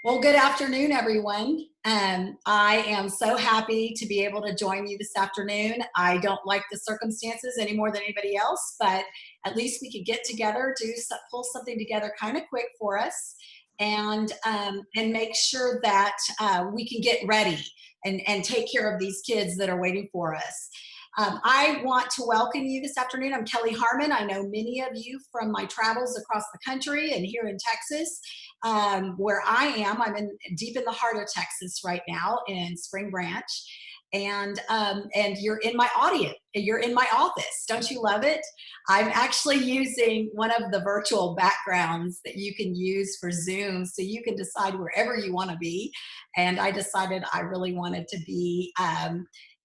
Well, good afternoon, everyone. I am so happy to be able to join you this afternoon. I don't like the circumstances any more than anybody else, but at least we could get together, pull something together kind of quick for us, and make sure that we can get ready and take care of these kids that are waiting for us. I want to welcome you this afternoon. I'm Kelly Harmon. I know many of you from my travels across the country and here in Texas, where I am. I'm deep in the heart of Texas right now in Spring Branch, and you're in my audience. You're in my office. Don't you love it? I'm actually using one of the virtual backgrounds that you can use for Zoom, so you can decide wherever you want to be. And I decided I really wanted to be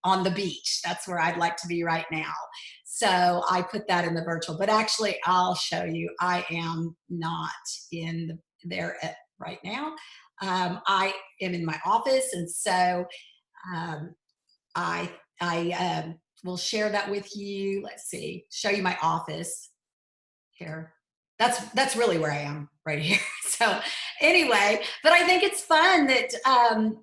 on the beach. That's where I'd like to be right now. So I put that in the virtual, but actually I'll show you, I am not in there right now. I am in my office, and so I will share that with you. Let's see, show you my office here. That's really where I am right here. So anyway, but I think it's fun that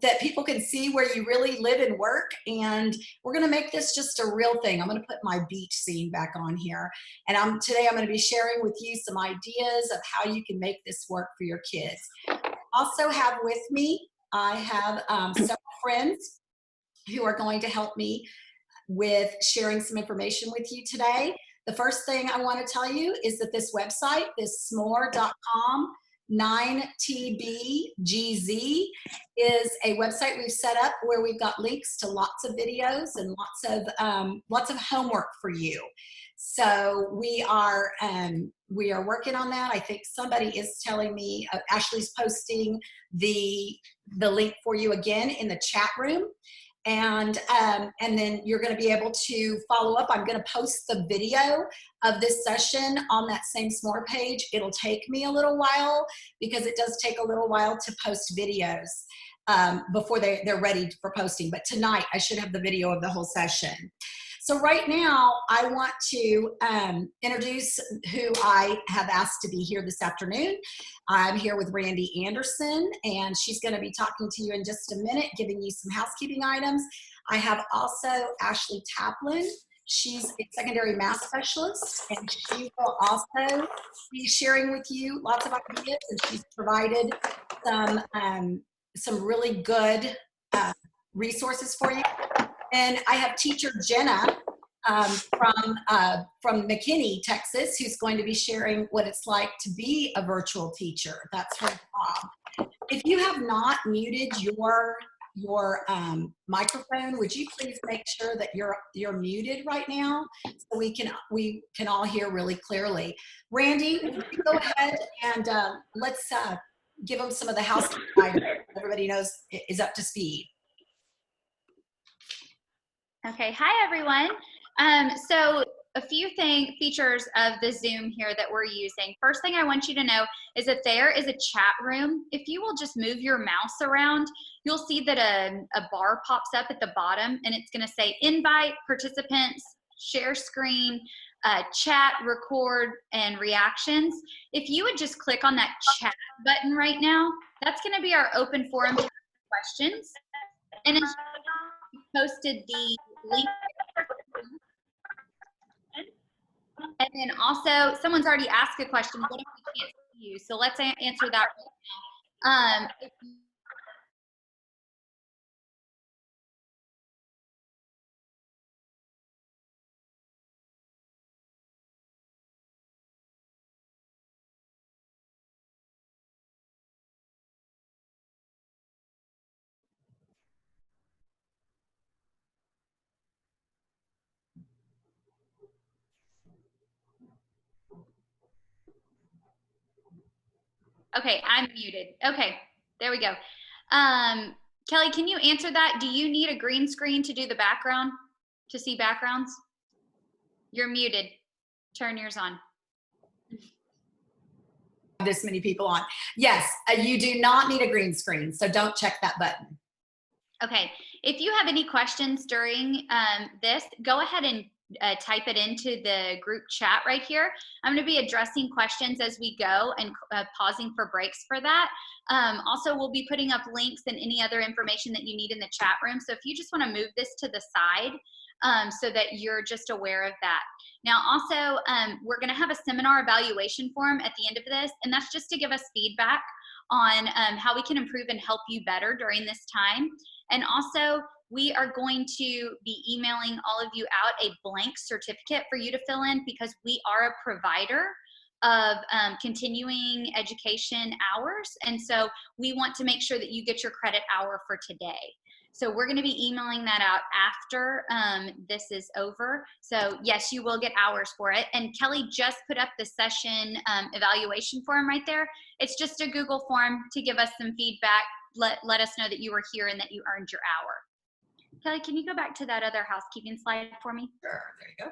that people can see where you really live and work, and we're going to make this just a real thing. I'm going to put my beach scene back on here, and today I'm going to be sharing with you some ideas of how you can make this work for your kids. Also have with me, I have several friends who are going to help me with sharing some information with you today. The first thing I want to tell you is that this website, this smore.com, 9TBGZ, is a website we've set up where we've got links to lots of videos and lots of homework for you. So we are working on that. I think somebody is telling me, Ashley's posting the link for you again in the chat room. And then you're going to be able to follow up. I'm going to post the video of this session on that same SMORE page. It'll take me a little while because it does take a little while to post videos before they're ready for posting. But tonight I should have the video of the whole session. So right now I want to introduce who I have asked to be here this afternoon. I'm here with Randy Anderson, and she's going to be talking to you in just a minute, giving you some housekeeping items. I have also Ashley Taplin. She's a secondary math specialist, and she will also be sharing with you lots of ideas, and she's provided some really good resources for you. And I have teacher Jenna from McKinney, Texas, who's going to be sharing what it's like to be a virtual teacher. That's her job. If you have not muted your microphone, would you please make sure that you're muted right now so we can all hear really clearly. Randy, would you go ahead and let's give them some of the housekeeping items everybody knows is up to speed. Okay, hi everyone. So a few features of the Zoom here that we're using. First thing I want you to know is that there is a chat room. If you will just move your mouse around, you'll see that a bar pops up at the bottom, and it's going to say invite participants, share screen, chat, record, and reactions. If you would just click on that chat button right now, that's going to be our open forum to questions. And it's posted the link. And then also, someone's already asked a question. What if we can't see you? So let's answer that right now. Okay, I'm muted. Okay, there we go. Kelly, can you answer that? Do you need a green screen to do the background, to see backgrounds? You're muted. Turn yours on. This many people on. Yes, you do not need a green screen, so don't check that button. Okay, if you have any questions during this, go ahead and type it into the group chat right here. I'm going to be addressing questions as we go and pausing for breaks for that. Also, we'll be putting up links and any other information that you need in the chat room. So if you just want to move this to the side so that you're just aware of that. Now, also, we're going to have a seminar evaluation form at the end of this, and that's just to give us feedback on how we can improve and help you better during this time. And also, we are going to be emailing all of you out a blank certificate for you to fill in, because we are a provider of continuing education hours. And so we want to make sure that you get your credit hour for today. So we're going to be emailing that out after this is over. So yes, you will get hours for it. And Kelly just put up the session evaluation form right there. It's just a Google form to give us some feedback. Let us know that you were here and that you earned your hour. Kelly, can you go back to that other housekeeping slide for me? Sure, there you go.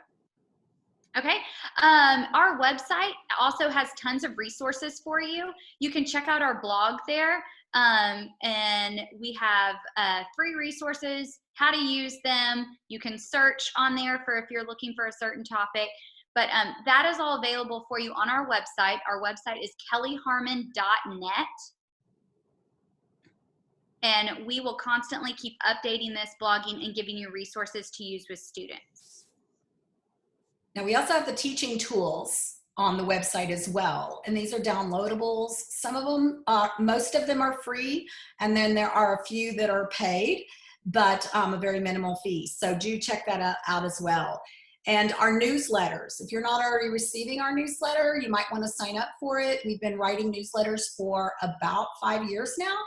Okay, our website also has tons of resources for you. You can check out our blog there, and we have free resources, how to use them. You can search on there for if you're looking for a certain topic, but that is all available for you on our website. Our website is kellyharmon.net. And we will constantly keep updating this, blogging, and giving you resources to use with students. Now, we also have the teaching tools on the website as well. And these are downloadables. Some of them, most of them are free. And then there are a few that are paid, but a very minimal fee. So do check that out as well. And our newsletters, if you're not already receiving our newsletter, you might want to sign up for it. We've been writing newsletters for about 5 years now.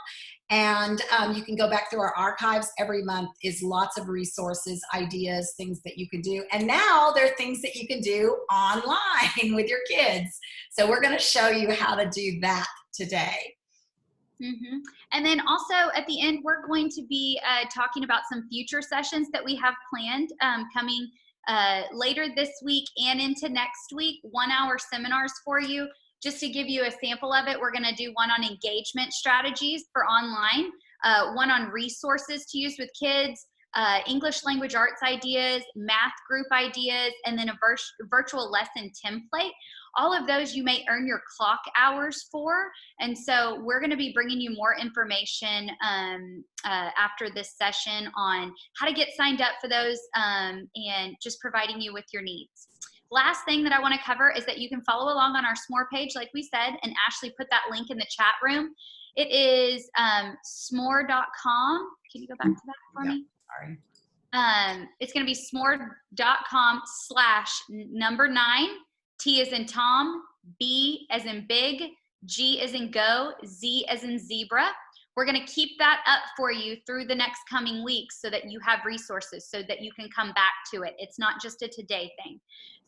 And you can go back through our archives. Every month is lots of resources, ideas, things that you can do. And now there are things that you can do online with your kids. So we're going to show you how to do that today. Mm-hmm. And then also at the end, we're going to be talking about some future sessions that we have planned coming later this week and into next week, 1-hour seminars for you. Just to give you a sample of it, we're going to do one on engagement strategies for online, one on resources to use with kids, English language arts ideas, math group ideas, and then a virtual lesson template. All of those you may earn your clock hours for. And so we're going to be bringing you more information after this session on how to get signed up for those and just providing you with your needs. Last thing that I want to cover is that you can follow along on our SMORE page, like we said, and Ashley put that link in the chat room. It is smore.com. Can you go back to that for me? Sorry. It's going to be smore.com/9, T as in Tom, B as in big, G as in go, Z as in zebra. We're going to keep that up for you through the next coming weeks so that you have resources so that you can come back to it. It's not just a today thing.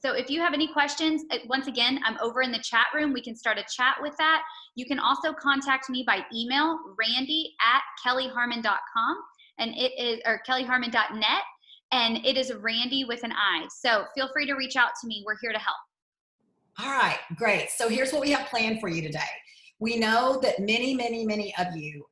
So if you have any questions, once again, I'm over in the chat room. We can start a chat with that. You can also contact me by email, randy@kellyharmon.com, and it is, or kellyharmon.net, and it is Randy with an I. So feel free to reach out to me. We're here to help. All right, great. So here's what we have planned for you today. We know that many of you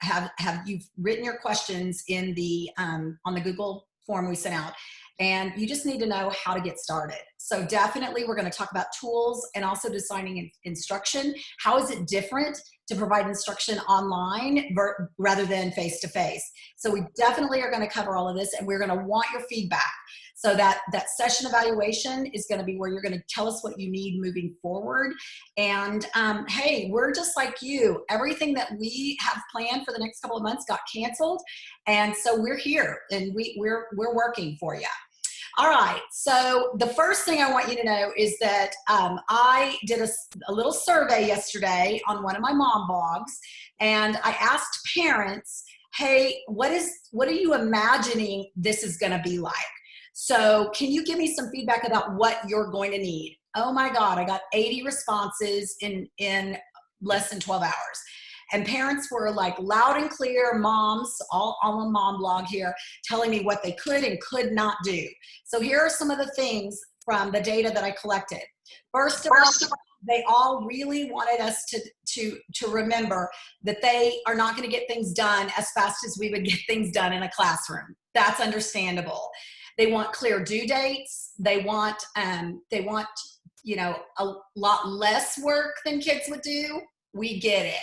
you've written your questions in the on the Google form we sent out, and you just need to know how to get started. So definitely we're going to talk about tools and also designing instruction. How is it different to provide instruction online rather than face-to-face? So we definitely are going to cover all of this, and we're going to want your feedback. So that session evaluation is going to be where you're going to tell us what you need moving forward. And hey, we're just like you. Everything that we have planned for the next couple of months got canceled. And so we're here, and we're working for you. All right, so the first thing I want you to know is that I did a little survey yesterday on one of my mom blogs, and I asked parents, hey, what are you imagining this is going to be like? So can you give me some feedback about what you're going to need? Oh my God, I got 80 responses in less than 12 hours. And parents were like loud and clear, moms, all on a mom blog here, telling me what they could and could not do. So here are some of the things from the data that I collected. First of all, they all really wanted us to remember that they are not going to get things done as fast as we would get things done in a classroom. That's understandable. They want clear due dates. They want, a lot less work than kids would do. We get it.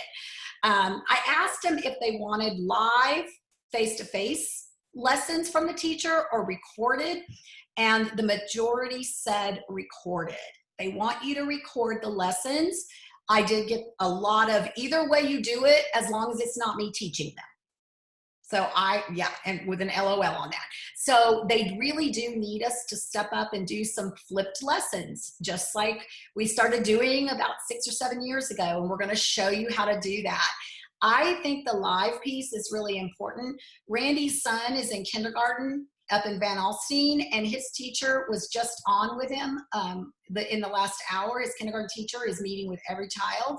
I asked them if they wanted live face-to-face lessons from the teacher or recorded, and the majority said recorded. They want you to record the lessons. I did get a lot of either way you do it, as long as it's not me teaching them. So and with an LOL on that. So they really do need us to step up and do some flipped lessons, just like we started doing about 6 or 7 years ago. And we're going to show you how to do that. I think the live piece is really important. Randy's son is in kindergarten up in Van Alstyne, and his teacher was just on with him in the last hour. His kindergarten teacher is meeting with every child,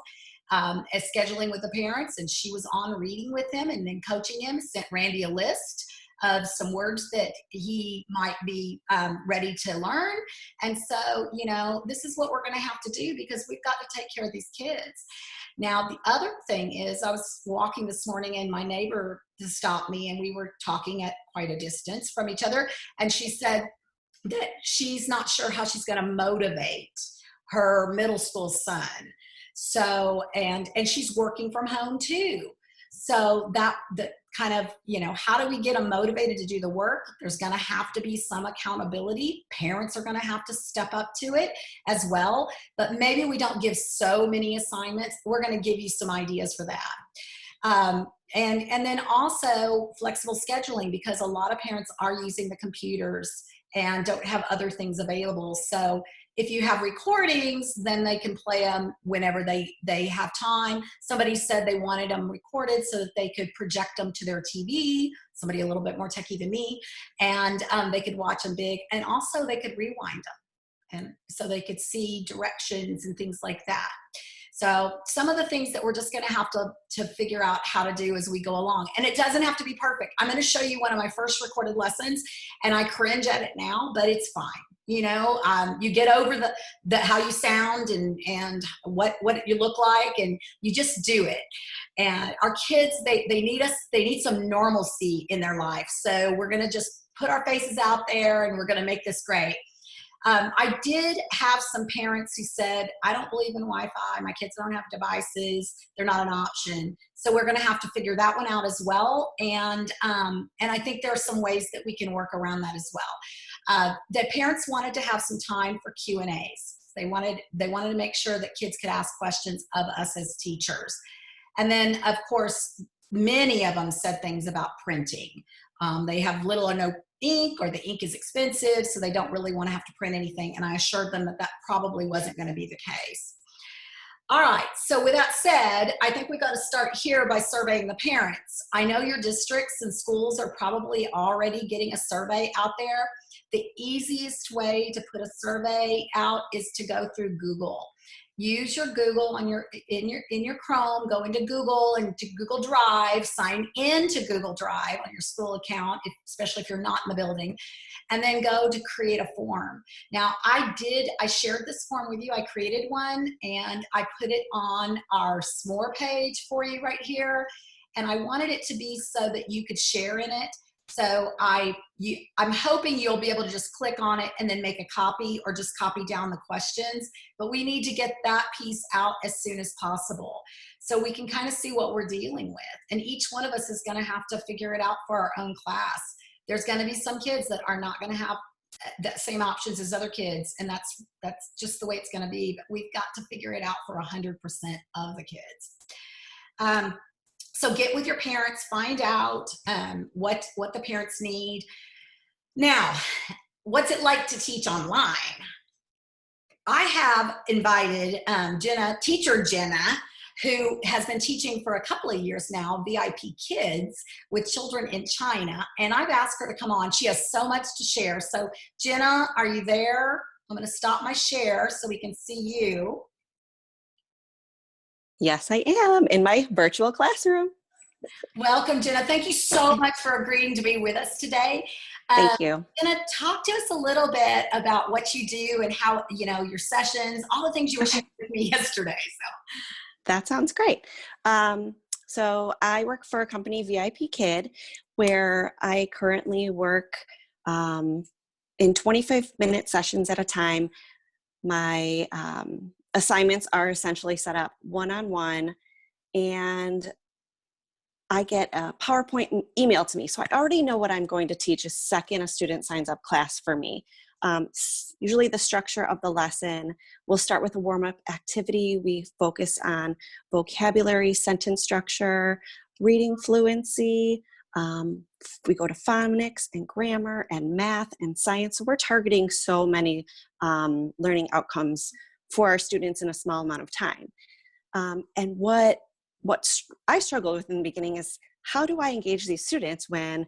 as scheduling with the parents, and she was on reading with him and then coaching him, sent Randy a list of some words that he might be ready to learn. And so, this is what we're going to have to do, because we've got to take care of these kids. Now, the other thing is, I was walking this morning and my neighbor stopped me, and we were talking at quite a distance from each other. And she said that she's not sure how she's going to motivate her middle school son. So, and she's working from home too. So the kind of, how do we get them motivated to do the work? There's going to have to be some accountability. Parents are going to have to step up to it as well. But maybe we don't give so many assignments. We're going to give you some ideas for that. And then also flexible scheduling, because a lot of parents are using the computers and don't have other things available. So if you have recordings, then they can play them whenever they have time. Somebody said they wanted them recorded so that they could project them to their TV, somebody a little bit more techie than me, and they could watch them big, and also they could rewind them, and so they could see directions and things like that. So some of the things that we're just going to have to figure out how to do as we go along. And it doesn't have to be perfect. I'm going to show you one of my first recorded lessons, and I cringe at it now, but it's fine. You get over the how you sound and what you look like, and you just do it. And our kids, they need some normalcy in their life. So we're going to just put our faces out there, and we're going to make this great. I did have some parents who said, I don't believe in Wi-Fi. My kids don't have devices. They're not an option. So we're going to have to figure that one out as well. And I think there are some ways that we can work around that as well. The parents wanted to have some time for Q&As. They wanted to make sure that kids could ask questions of us as teachers. And then, of course, many of them said things about printing. They have little or no ink, or the ink is expensive, so they don't really want to have to print anything. And I assured them that probably wasn't going to be the case. All right, so with that said, I think we've got to start here by surveying the parents. I know your districts and schools are probably already getting a survey out there. The easiest way to put a survey out is to go through Google. Use your Google in your Chrome, go into Google and to Google Drive, sign into Google Drive on your school account, especially if you're not in the building, and then go to create a form. Now, I shared this form with you. I created one, and I put it on our SMORE page for you right here, and I wanted it to be so that you could share in it. So I'm hoping you'll be able to just click on it and then make a copy, or just copy down the questions. But we need to get that piece out as soon as possible, so we can kind of see what we're dealing with. And each one of us is going to have to figure it out for our own class. There's going to be some kids that are not going to have the same options as other kids, and that's just the way it's going to be. But we've got to figure it out for 100% of the kids. So get with your parents, find out what the parents need. Now, what's it like to teach online? I have invited teacher Jenna, who has been teaching for a couple of years now, VIP Kids with children in China, and I've asked her to come on. She has so much to share. So Jenna, are you there? I'm going to stop my share so we can see you. Yes, I am in my virtual classroom. Welcome, Jenna. Thank you so much for agreeing to be with us today. Thank you. Jenna, talk to us a little bit about what you do and how, your sessions, all the things you were sharing with me yesterday. So that sounds great. So I work for a company, VIP Kid, where I currently work in 25-minute sessions at a time. My assignments are essentially set up one-on-one, and I get a PowerPoint email to me. So I already know what I'm going to teach a second a student signs up class for me. Usually the structure of the lesson, we'll start with a warm-up activity. We focus on vocabulary, sentence structure, reading fluency. We go to phonics and grammar and math and science. So we're targeting so many learning outcomes for our students in a small amount of time. And what I struggled with in the beginning is, how do I engage these students when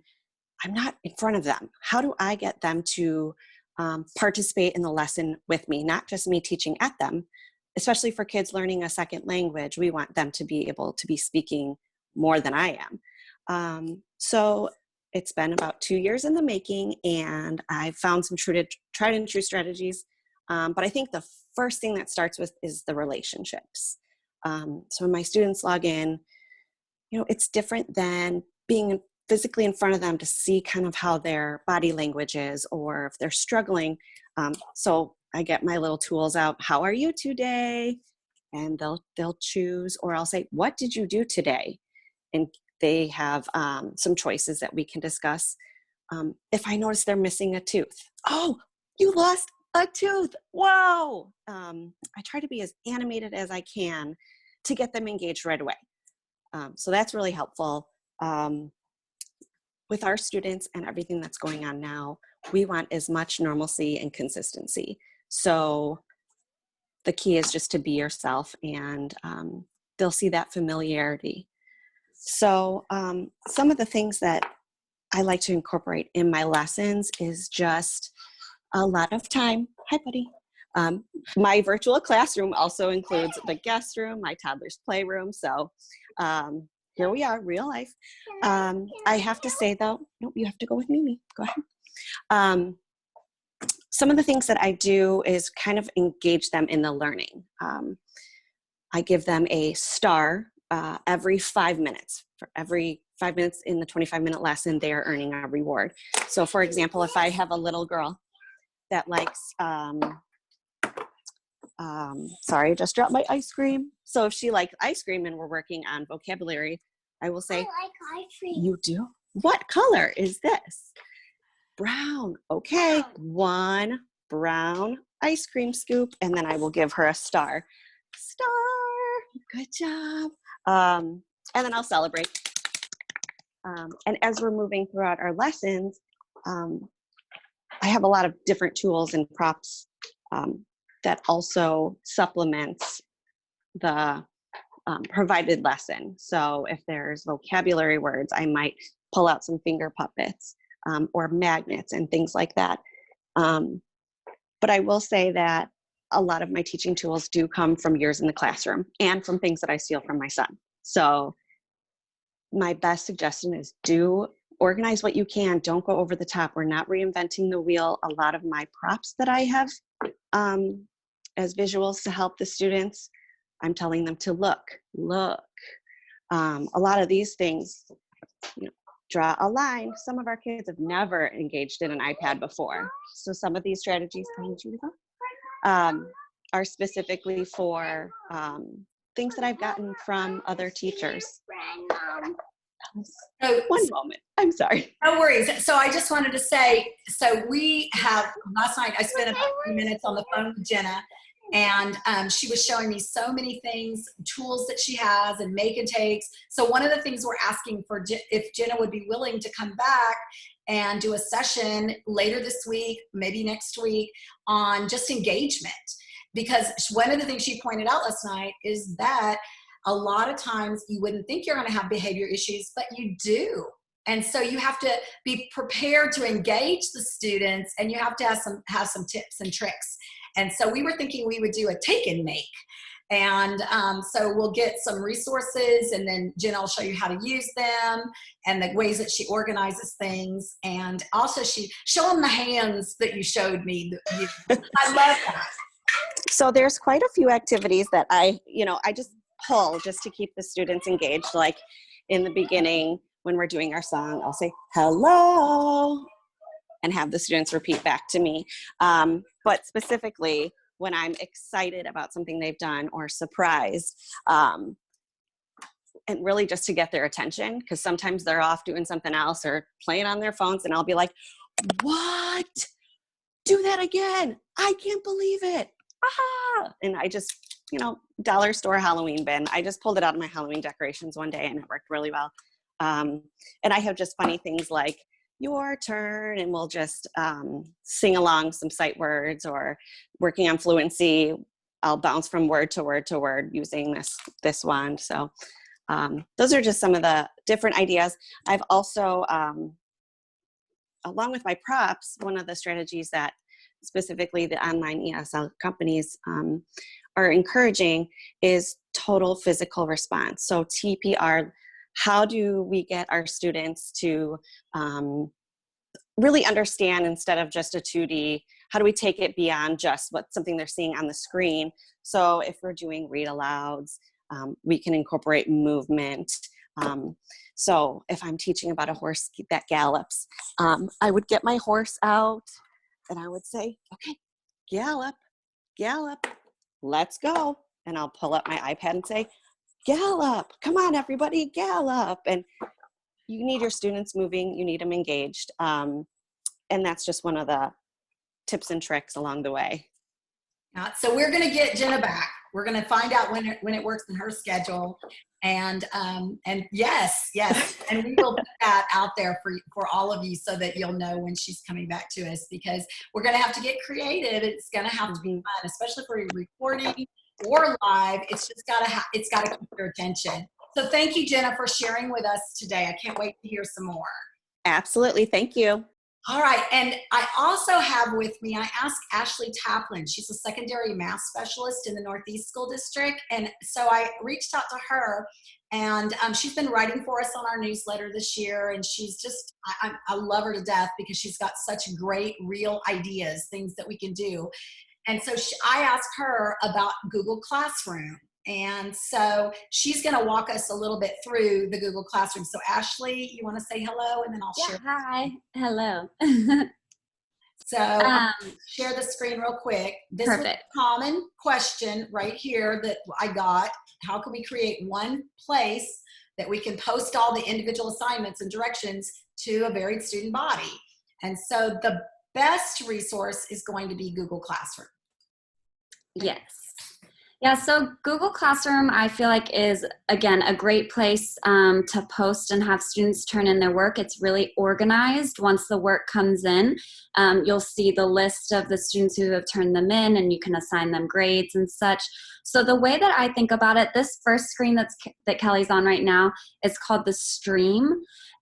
I'm not in front of them? How do I get them to participate in the lesson with me, not just me teaching at them? Especially for kids learning a second language, we want them to be able to be speaking more than I am. So it's been about 2 years in the making, and I've found some tried and true strategies. But I think the first thing that starts with is the relationships. So when my students log in, it's different than being physically in front of them to see kind of how their body language is, or if they're struggling. So I get my little tools out. How are you today? And they'll choose, or I'll say, what did you do today? And they have some choices that we can discuss. If I notice they're missing a tooth, oh, you lost a tooth. Whoa. I try to be as animated as I can to get them engaged right away. So that's really helpful. With our students and everything that's going on now, we want as much normalcy and consistency. So the key is just to be yourself, and they'll see that familiarity. So some of the things that I like to incorporate in my lessons is just a lot of time. Hi, buddy. My virtual classroom also includes the guest room, my toddler's playroom. So here we are, real life. I have to say though, nope, you have to go with Mimi. Go ahead. Some of the things that I do is kind of engage them in the learning. I give them a star every 5 minutes. For every 5 minutes in the 25-minute lesson, they are earning a reward. So for example, if I have a little girl that likes, sorry, I just dropped my ice cream. So if she likes ice cream and we're working on vocabulary, I will say, I like ice cream. You do? What color is this? Brown. Okay, one brown ice cream scoop, and then I will give her a star. Star, good job. And then I'll celebrate. And as we're moving throughout our lessons, I have a lot of different tools and props that also supplements the provided lesson. So if there's vocabulary words, I might pull out some finger puppets or magnets and things like that. But I will say that a lot of my teaching tools do come from years in the classroom and from things that I steal from my son. So my best suggestion is do organize what you can. Don't go over the top. We're not reinventing the wheel. A lot of my props that I have as visuals to help the students, I'm telling them to look. A lot of these things, draw a line. Some of our kids have never engaged in an iPad before. So some of these strategies are specifically for things that I've gotten from other teachers. So, one moment. I'm sorry. No worries. So I just wanted to say, so we have, last night I spent about 3 minutes on the phone with Jenna, and she was showing me so many things, tools that she has and make and takes. So one of the things we're asking for, if Jenna would be willing to come back and do a session later this week, maybe next week, on just engagement. Because one of the things she pointed out last night is that a lot of times you wouldn't think you're going to have behavior issues, but you do. And so you have to be prepared to engage the students, and you have to have some tips and tricks. And so we were thinking we would do a take and make. And so we'll get some resources, and then Jenna will show you how to use them and the ways that she organizes things. And also show them the hands that you showed me. I love that. So there's quite a few activities that I just pull just to keep the students engaged. Like in the beginning, when we're doing our song, I'll say, hello. and have the students repeat back to me. But specifically, when I'm excited about something they've done or surprised, and really just to get their attention, because sometimes they're off doing something else or playing on their phones, and I'll be like, what? Do that again. I can't believe it. Ah! And I just, dollar store Halloween bin. I just pulled it out of my Halloween decorations one day and it worked really well. And I have just funny things like, your turn, and we'll just sing along some sight words, or working on fluency. I'll bounce from word to word to word using this wand. So those are just some of the different ideas. I've also, along with my props, one of the strategies that specifically the online ESL companies are encouraging is total physical response. So TPR, how do we get our students to really understand, instead of just a 2D, how do we take it beyond just something they're seeing on the screen? So if we're doing read alouds, we can incorporate movement. So if I'm teaching about a horse that gallops, I would get my horse out and I would say, okay, gallop, gallop, let's go. And I'll pull up my iPad and say, gallop, come on, everybody, gallop. And you need your students moving, you need them engaged. And that's just one of the tips and tricks along the way. So we're going to get Jenna back. We're going to find out when it works in her schedule. And yes. And we will put that out there for all of you so that you'll know when she's coming back to us, because we're going to have to get creative. It's going to have to be fun, especially for recording or live. It's just got to keep your attention. So thank you, Jenna, for sharing with us today. I can't wait to hear some more. Absolutely. Thank you. All right. And I also have with me, I asked Ashley Taplin. She's a secondary math specialist in the Northeast School District. And so I reached out to her, and she's been writing for us on our newsletter this year. And she's just, I love her to death because she's got such great real ideas, things that we can do. And so I asked her about Google Classroom. And so she's going to walk us a little bit through the Google Classroom. So Ashley, you want to say hello, and then I'll share. Hi. Hello. So I'll share the screen real quick. This was a common question right here that I got. How can we create one place that we can post all the individual assignments and directions to a varied student body? And so the best resource is going to be Google Classroom. Yes. Yeah, so Google Classroom, I feel like, is, again, a great place to post and have students turn in their work. It's really organized. Once the work comes in, you'll see the list of the students who have turned them in, and you can assign them grades and such. So the way that I think about it, this first screen that Kelly's on right now is called the stream.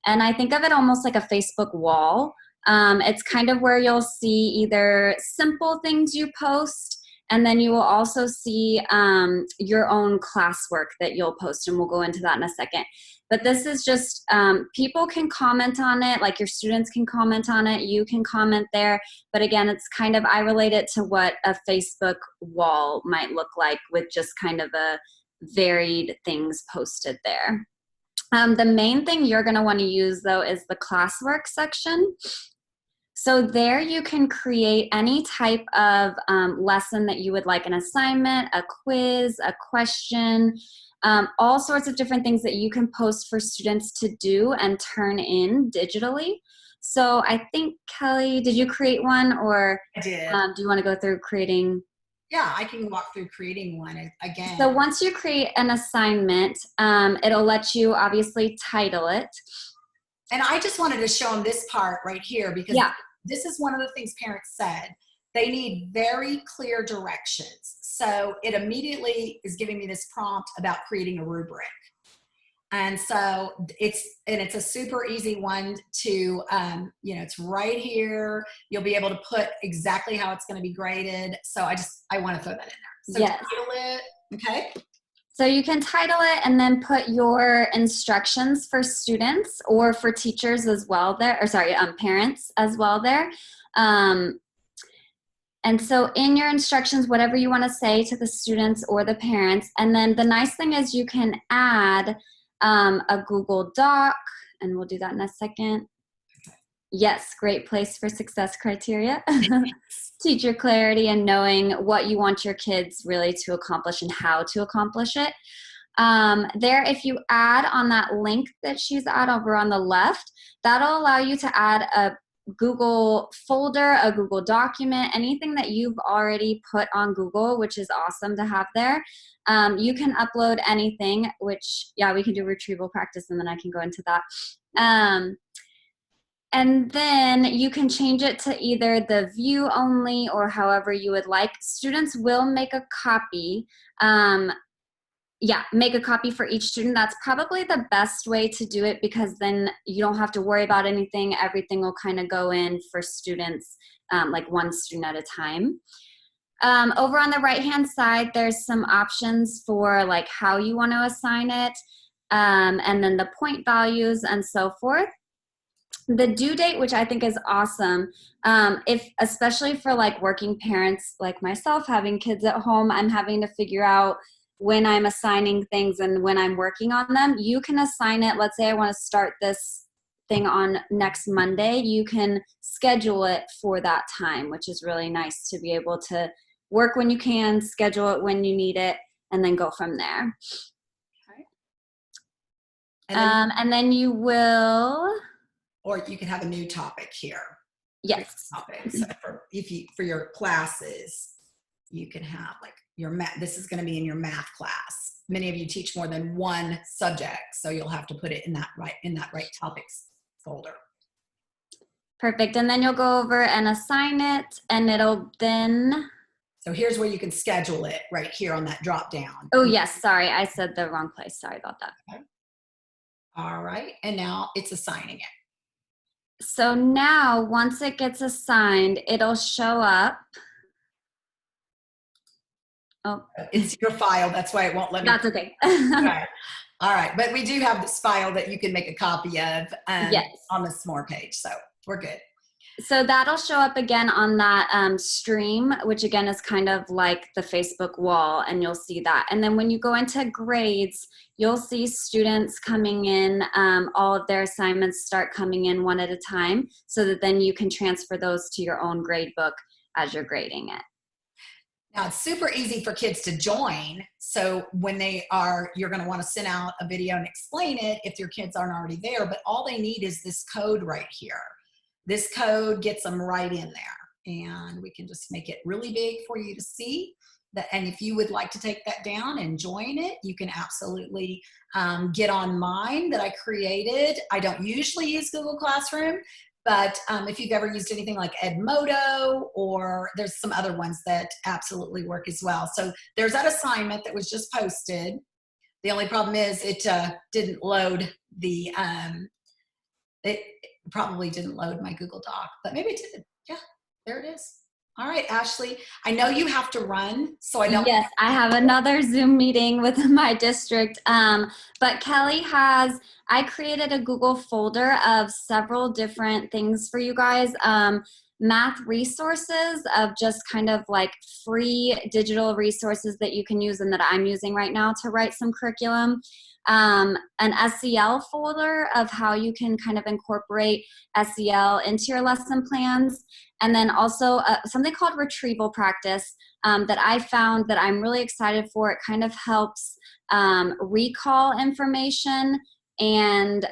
And I think of it almost like a Facebook wall. It's kind of where you'll see either simple things you post, and then you will also see your own classwork that you'll post, and we'll go into that in a second. But this is just, people can comment on it, like your students can comment on it, you can comment there. But again, it's kind of, I relate it to what a Facebook wall might look like, with just kind of a varied things posted there. The main thing you're going to want to use, though, is the classwork section. So there you can create any type of lesson that you would like, an assignment, a quiz, a question, all sorts of different things that you can post for students to do and turn in digitally. So I think, Kelly, did you create one, or I did. Do you want to go through creating? Yeah, I can walk through creating one again. So once you create an assignment, it'll let you obviously title it. And I just wanted to show them this part right here, because this is one of the things parents said. They need very clear directions. So it immediately is giving me this prompt about creating a rubric. And so it's a super easy one to, it's right here. You'll be able to put exactly how it's going to be graded. So I want to throw that in there. So title it, okay? So you can title it and then put your instructions for students or for teachers as well there, or sorry, parents as well there. And so in your instructions, whatever you want to say to the students or the parents. And then the nice thing is you can add a Google Doc, and we'll do that in a second. Yes, great place for success criteria. Teacher clarity and knowing what you want your kids really to accomplish and how to accomplish it. There, if you add on that link that she's at over on the left, that'll allow you to add a Google folder, a Google document, anything that you've already put on Google, which is awesome to have there. You can upload anything, which, yeah, we can do retrieval practice and then I can go into that. And then you can change it to either the view only or however you would like. Students will make a copy. Make a copy for each student. That's probably the best way to do it because then you don't have to worry about anything. Everything will kind of go in for students, like one student at a time. Over on the right-hand side, there's some options for like how you want to assign it, and then the point values and so forth. The due date, which I think is awesome, especially for like working parents like myself, having kids at home, I'm having to figure out when I'm assigning things and when I'm working on them. You can assign it. Let's say I want to start this thing on next Monday. You can schedule it for that time, which is really nice to be able to work when you can, schedule it when you need it, and then go from there. Okay. And then you will... Or you can have a new topic here. Yes. So for your classes, you can have like your math. This is going to be in your math class. Many of you teach more than one subject, so you'll have to put it in that right topics folder. Perfect. And then you'll go over and assign it, and it'll then... So here's where you can schedule it right here on that drop down. Oh, yes. Sorry, I said the wrong place. Sorry about that. Okay. All right. And now it's assigning it. So now, once it gets assigned, it'll show up. Oh, it's your file. That's why it won't let me. That's okay. All right. But we do have this file that you can make a copy of yes. on the SMORE page. So we're good. So that'll show up again on that stream, which again is kind of like the Facebook wall, and you'll see that. And then when you go into grades, you'll see students coming in, all of their assignments start coming in one at a time, so that then you can transfer those to your own grade book as you're grading it. Now it's super easy for kids to join. So when you're going to want to send out a video and explain it if your kids aren't already there, but all they need is this code right here. This code gets them right in there, and we can just make it really big for you to see that. And if you would like to take that down and join it, you can absolutely get on mine that I created. I don't usually use Google Classroom, but if you've ever used anything like Edmodo, or there's some other ones that absolutely work as well. So there's that assignment that was just posted. The only problem is it didn't load the, it probably didn't load my Google Doc, but maybe it did. Yeah, there it is. All right, Ashley, I know you have to run, so I don't. Yes, I have another Zoom meeting with my district, but Kelly I created a Google folder of several different things for you guys. Math resources of just kind of like free digital resources that you can use and that I'm using right now to write some curriculum. An SEL folder of how you can kind of incorporate SEL into your lesson plans. And then also something called retrieval practice that I found that I'm really excited for. It kind of helps recall information and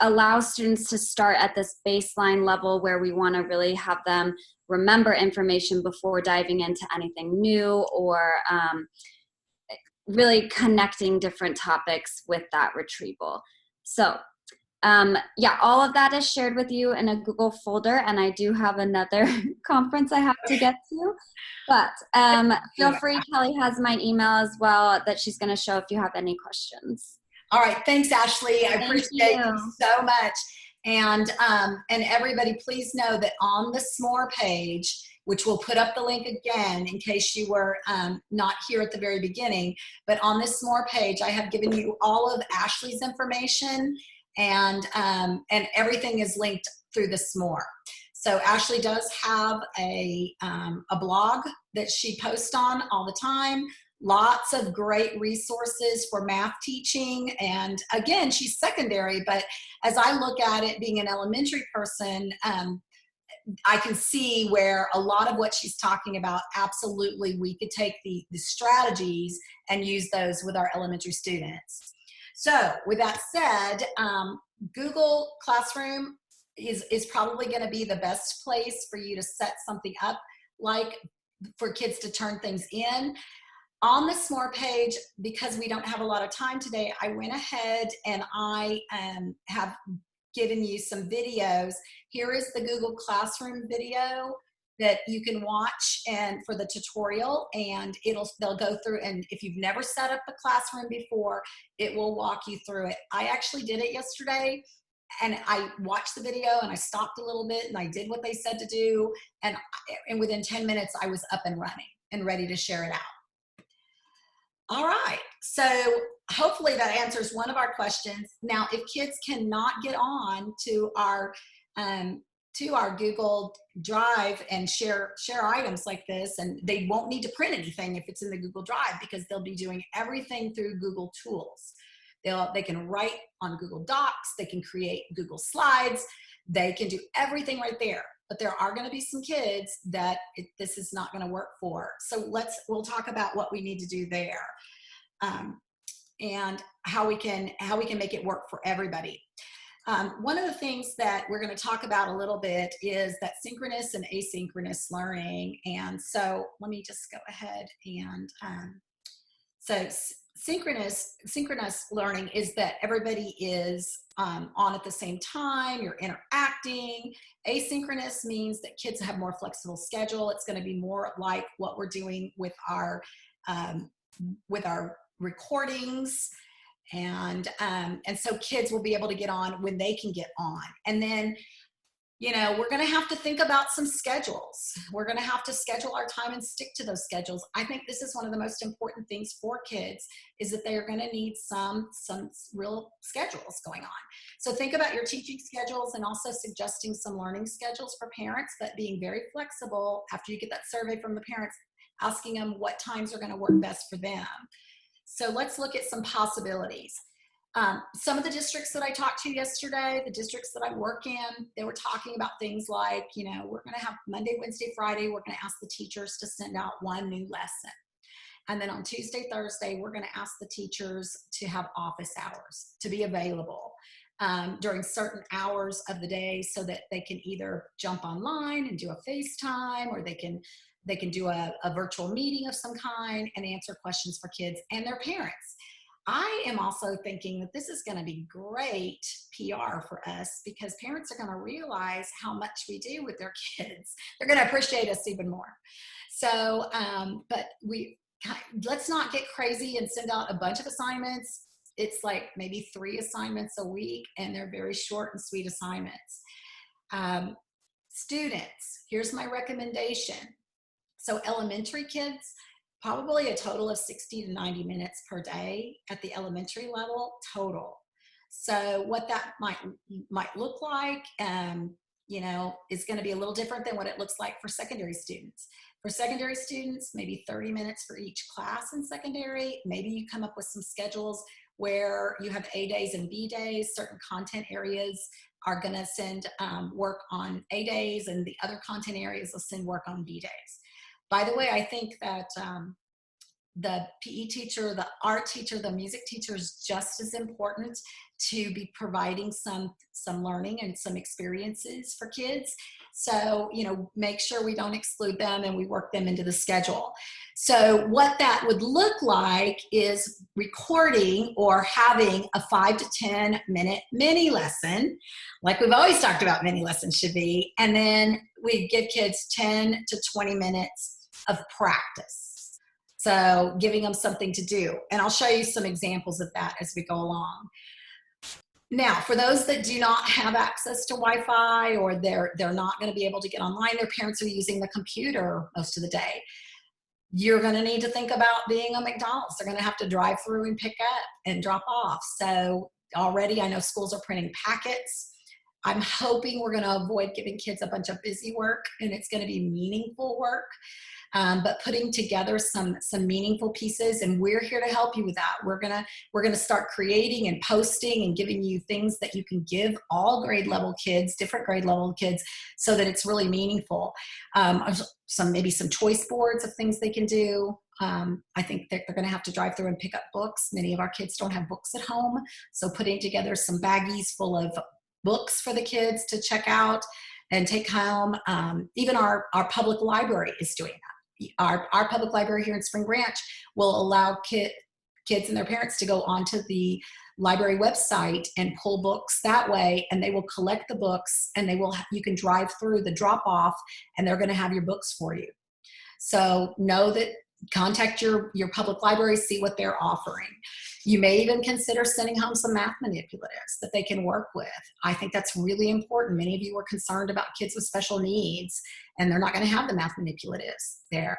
allow students to start at this baseline level where we want to really have them remember information before diving into anything new, or really connecting different topics with that retrieval. So yeah, all of that is shared with you in a Google folder, and I do have another conference I have to get to, but feel free. Kelly has my email as well that she's going to show if you have any questions. All right. Thanks, Ashley. I appreciate you so much. And everybody, please know that on the SMORE page, which we'll put up the link again in case you were not here at the very beginning, but on this SMORE page, I have given you all of Ashley's information, and everything is linked through the SMORE. So Ashley does have a blog that she posts on all the time, lots of great resources for math teaching. And again, she's secondary, but as I look at it being an elementary person, I can see where a lot of what she's talking about, absolutely, we could take the strategies and use those with our elementary students. So with that said, Google Classroom is probably going to be the best place for you to set something up, like for kids to turn things in. On the SMORE page, because we don't have a lot of time today, I went ahead and I have given you some videos. Here is the Google Classroom video that you can watch and for the tutorial, and they'll go through, and if you've never set up the classroom before, it will walk you through it. I actually did it yesterday, and I watched the video and I stopped a little bit and I did what they said to do, and within 10 minutes I was up and running and ready to share it out. All right, so hopefully that answers one of our questions. Now, if kids cannot get on to our Google Drive and share items like this, and they won't need to print anything if it's in the Google Drive, because they'll be doing everything through Google Tools. They can write on Google Docs, they can create Google Slides, they can do everything right there. But there are going to be some kids that this is not going to work for. So we'll talk about what we need to do there, and how we can make it work for everybody. One of the things that we're going to talk about a little bit is that synchronous and asynchronous learning. And so let me just go ahead and so synchronous learning is that everybody is on at the same time, you're interacting. Asynchronous means that kids have more flexible schedule. It's going to be more like what we're doing with our recordings, and so kids will be able to get on when they can get on. And then, you know, we're going to have to think about some schedules. We're going to have to schedule our time and stick to those schedules. I think this is one of the most important things for kids, is that they are going to need some real schedules going on. So think about your teaching schedules and also suggesting some learning schedules for parents, but being very flexible after you get that survey from the parents, asking them what times are going to work best for them. So let's look at some possibilities. Some of the districts that I talked to yesterday, the districts that I work in, they were talking about things like, you know, we're going to have Monday, Wednesday, Friday, we're going to ask the teachers to send out one new lesson. And then on Tuesday, Thursday, we're going to ask the teachers to have office hours, to be available during certain hours of the day, so that they can either jump online and do a FaceTime, or they can do a virtual meeting of some kind and answer questions for kids and their parents. I am also thinking that this is going to be great PR for us, because parents are going to realize how much we do with their kids. They're going to appreciate us even more. So, but let's not get crazy and send out a bunch of assignments. It's like maybe 3 assignments a week, and they're very short and sweet assignments. Students, here's my recommendation. So elementary kids, probably a total of 60 to 90 minutes per day at the elementary level total. So what that might look like, you know, is going to be a little different than what it looks like for secondary students. For secondary students, maybe 30 minutes for each class in secondary. Maybe you come up with some schedules where you have A days and B days. Certain content areas are going to send work on A days, and the other content areas will send work on B days. By the way, I think that the PE teacher, the art teacher, the music teacher is just as important to be providing some learning and some experiences for kids. So, you know, make sure we don't exclude them and we work them into the schedule. So what that would look like is recording or having a 5 to 10 minute mini lesson, like we've always talked about mini lessons should be, and then we give kids 10 to 20 minutes of practice. So giving them something to do. And I'll show you some examples of that as we go along. Now, for those that do not have access to Wi-Fi, or they're not going to be able to get online, their parents are using the computer most of the day, you're going to need to think about being a McDonald's. They're going to have to drive through and pick up and drop off. So already I know schools are printing packets I'm hoping we're going to avoid giving kids a bunch of busy work, and it's going to be meaningful work. But putting together some meaningful pieces, and we're here to help you with that. We're gonna start creating and posting and giving you things that you can give all grade level kids, different grade level kids, so that it's really meaningful. Maybe some choice boards of things they can do. I think they're going to have to drive through and pick up books. Many of our kids don't have books at home, so putting together some baggies full of books for the kids to check out and take home. Even our public library is doing that. Our public library here in Spring Branch will allow kids and their parents to go onto the library website and pull books that way, and they will collect the books, and you can drive through the drop off, and they're going to have your books for you. So know that, contact your public library, see what they're offering. You may even consider sending home some math manipulatives that they can work with. I think that's really important. Many of you are concerned about kids with special needs, and they're not going to have the math manipulatives there.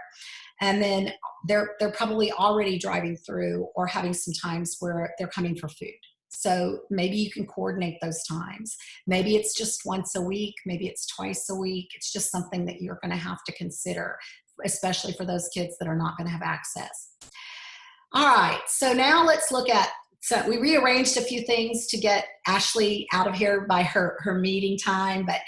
And then they're probably already driving through or having some times where they're coming for food. So maybe you can coordinate those times. Maybe it's just once a week, maybe it's twice a week. It's just something that you're going to have to consider, especially for those kids that are not going to have access. All right, so now let's look at, so we rearranged a few things to get Ashley out of here by her meeting time, but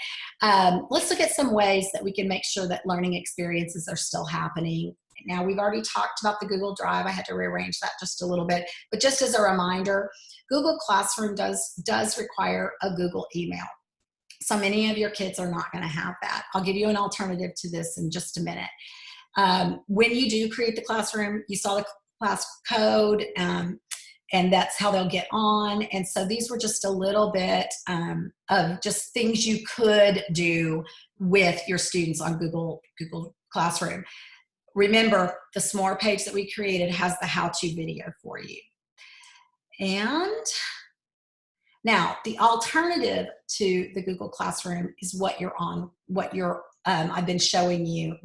let's look at some ways that we can make sure that learning experiences are still happening. Now, we've already talked about the Google Drive. I had to rearrange that just a little bit, but just as a reminder, Google Classroom does require a Google email. So many of your kids are not going to have that. I'll give you an alternative to this in just a minute. When you do create the classroom, you saw the class code, and that's how they'll get on. And so these were just a little bit of just things you could do with your students on Google Classroom. Remember, the SMORE page that we created has the how-to video for you. And now, the alternative to the Google Classroom is I've been showing you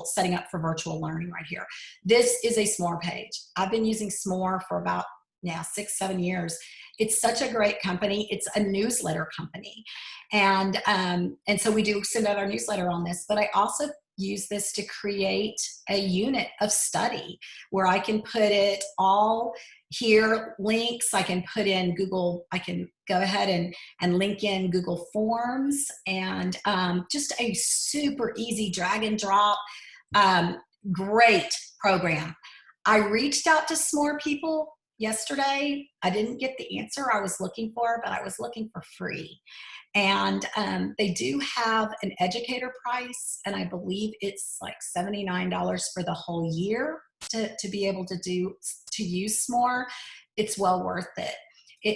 setting up for virtual learning right here. This is a SMORE page. I've been using SMORE for about 6-7 years. It's such a great company. It's a newsletter company. And so we do send out our newsletter on this, but I also use this to create a unit of study where I can put it all here, links. I can put in Google, I can go ahead and link in Google Forms, and just a super easy drag and drop, great program. I reached out to SMORE people yesterday. I didn't get the answer I was looking for, but I was looking for free. And they do have an educator price, and I believe it's like $79 for the whole year to be able to use SMORE. It's well worth it.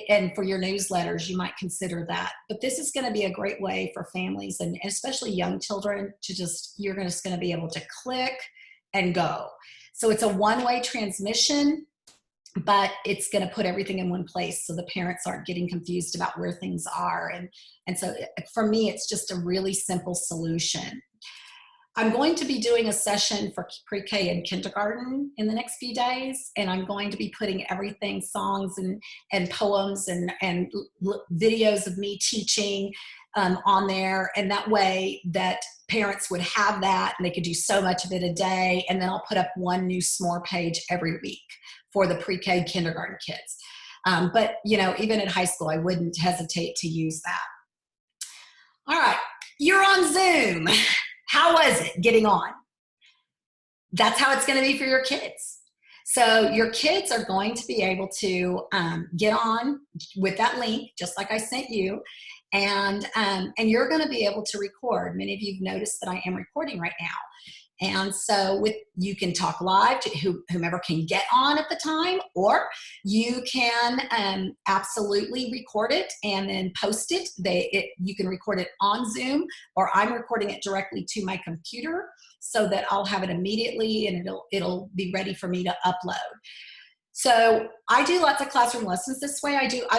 And for your newsletters, you might consider that. But this is going to be a great way for families and especially young children to you're just going to be able to click and go. So it's a one-way transmission, but it's going to put everything in one place so the parents aren't getting confused about where things are. And so for me, it's just a really simple solution. I'm going to be doing a session for pre-K and kindergarten in the next few days, and I'm going to be putting everything, songs and poems and videos of me teaching on there, and that way that parents would have that and they could do so much of it a day. And then I'll put up one new SMORE page every week for the pre-K kindergarten kids. But even at high school, I wouldn't hesitate to use that. All right, you're on Zoom. How was it getting on? That's how it's going to be for your kids. So your kids are going to be able to get on with that link, just like I sent you, and you're going to be able to record. Many of you have noticed that I am recording right now. And so you can talk live to whomever can get on at the time, or you can absolutely record it and then post it. You can record it on Zoom, or I'm recording it directly to my computer so that I'll have it immediately and it'll be ready for me to upload. So I do lots of classroom lessons this way.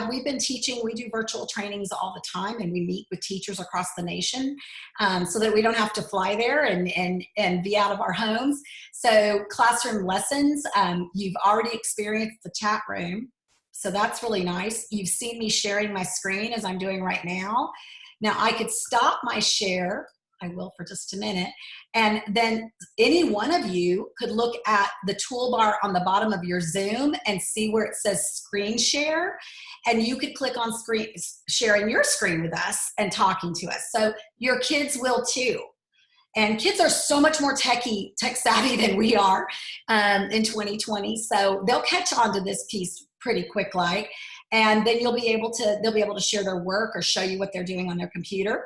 We've been teaching, we do virtual trainings all the time, and we meet with teachers across the nation so that we don't have to fly there and be out of our homes. So classroom lessons, you've already experienced the chat room. So that's really nice. You've seen me sharing my screen as I'm doing right now. Now I could stop my share. I will for just a minute. And then any one of you could look at the toolbar on the bottom of your Zoom and see where it says screen share. And you could click on screen sharing your screen with us and talking to us. So your kids will too. And kids are so much more tech savvy than we are in 2020. So they'll catch on to this piece pretty quick like. And then they'll be able to share their work or show you what they're doing on their computer.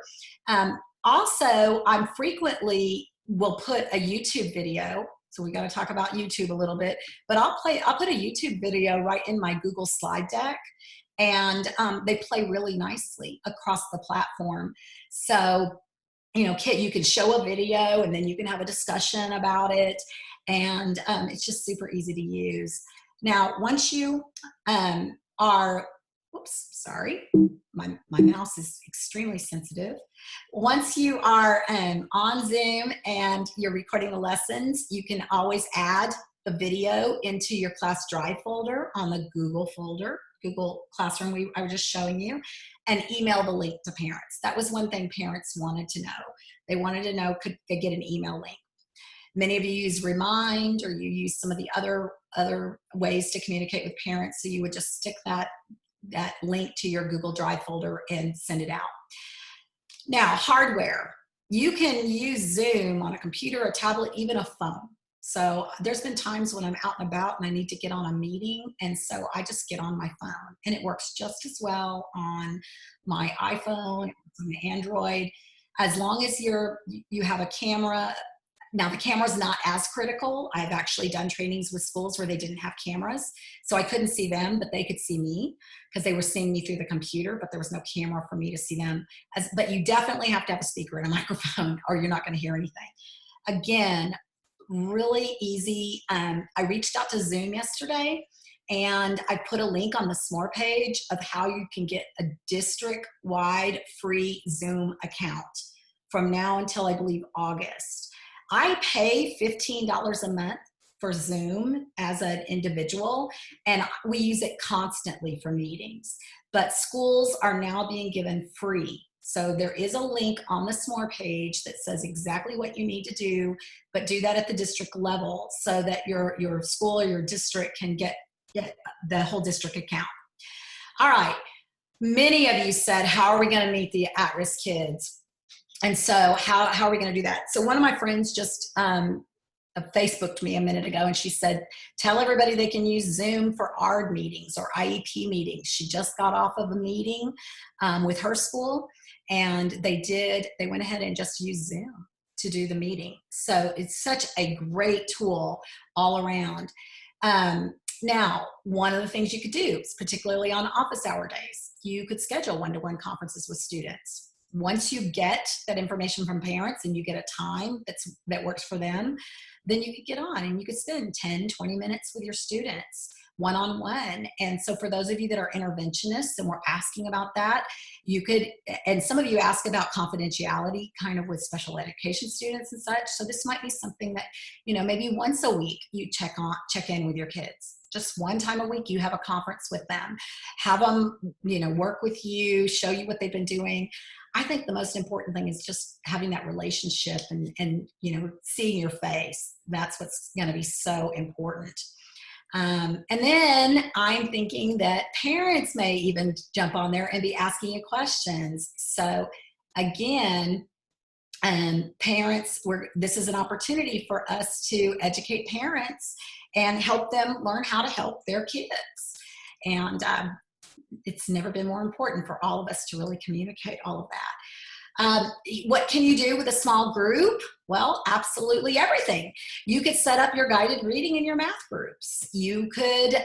Also, I'm frequently will put a YouTube video. So we got to talk about YouTube a little bit, but I'll put a YouTube video right in my Google slide deck, and they play really nicely across the platform. So, you know, you can show a video and then you can have a discussion about it. And it's just super easy to use. Now, once you whoops, sorry, my mouse is extremely sensitive. Once you are on Zoom and you're recording the lessons, you can always add the video into your class drive folder on the Google folder, Google Classroom I was just showing you, and email the link to parents. That was one thing parents wanted to know. They wanted to know, could they get an email link? Many of you use Remind, or you use some of the other ways to communicate with parents, so you would just stick that link to your Google Drive folder and send it out. Now, hardware. You can use Zoom on a computer, a tablet, even a phone. So there's been times when I'm out and about and I need to get on a meeting, and so I just get on my phone, and it works just as well on my iPhone, on the Android, as long as you have a camera. Now, the camera's not as critical. I've actually done trainings with schools where they didn't have cameras, so I couldn't see them, but they could see me because they were seeing me through the computer, but there was no camera for me to see them. But you definitely have to have a speaker and a microphone or you're not going to hear anything. Again, really easy. I reached out to Zoom yesterday, and I put a link on the SMORE page of how you can get a district-wide free Zoom account from now until, I believe, August. I pay $15 a month for Zoom as an individual, and we use it constantly for meetings. But schools are now being given free. So there is a link on the SMORE page that says exactly what you need to do, but do that at the district level so that your school or your district can get the whole district account. All right. Many of you said, how are we going to meet the at-risk kids? And so how are we going to do that? So one of my friends just Facebooked me a minute ago, and she said, tell everybody they can use Zoom for ARD meetings or IEP meetings. She just got off of a meeting with her school, and they went ahead and just used Zoom to do the meeting. So it's such a great tool all around. Now, one of the things you could do, particularly on office hour days, you could schedule one-to-one conferences with students. Once you get that information from parents and you get a time that works for them, then you could get on and you could spend 10, 20 minutes with your students one-on-one. And so for those of you that are interventionists and we're asking about that, you could, and some of you ask about confidentiality kind of with special education students and such. So this might be something that, you know, maybe once a week you check in with your kids. Just one time a week, you have a conference with them, have them, you know, work with you, show you what they've been doing. I think the most important thing is just having that relationship and you know, seeing your face. That's what's going to be so important. And then I'm thinking that parents may even jump on there and be asking you questions. So again, parents, this is an opportunity for us to educate parents and help them learn how to help their kids. And it's never been more important for all of us to really communicate all of that. What can you do with a small group? Well, absolutely everything. You could set up your guided reading in your math groups. You could,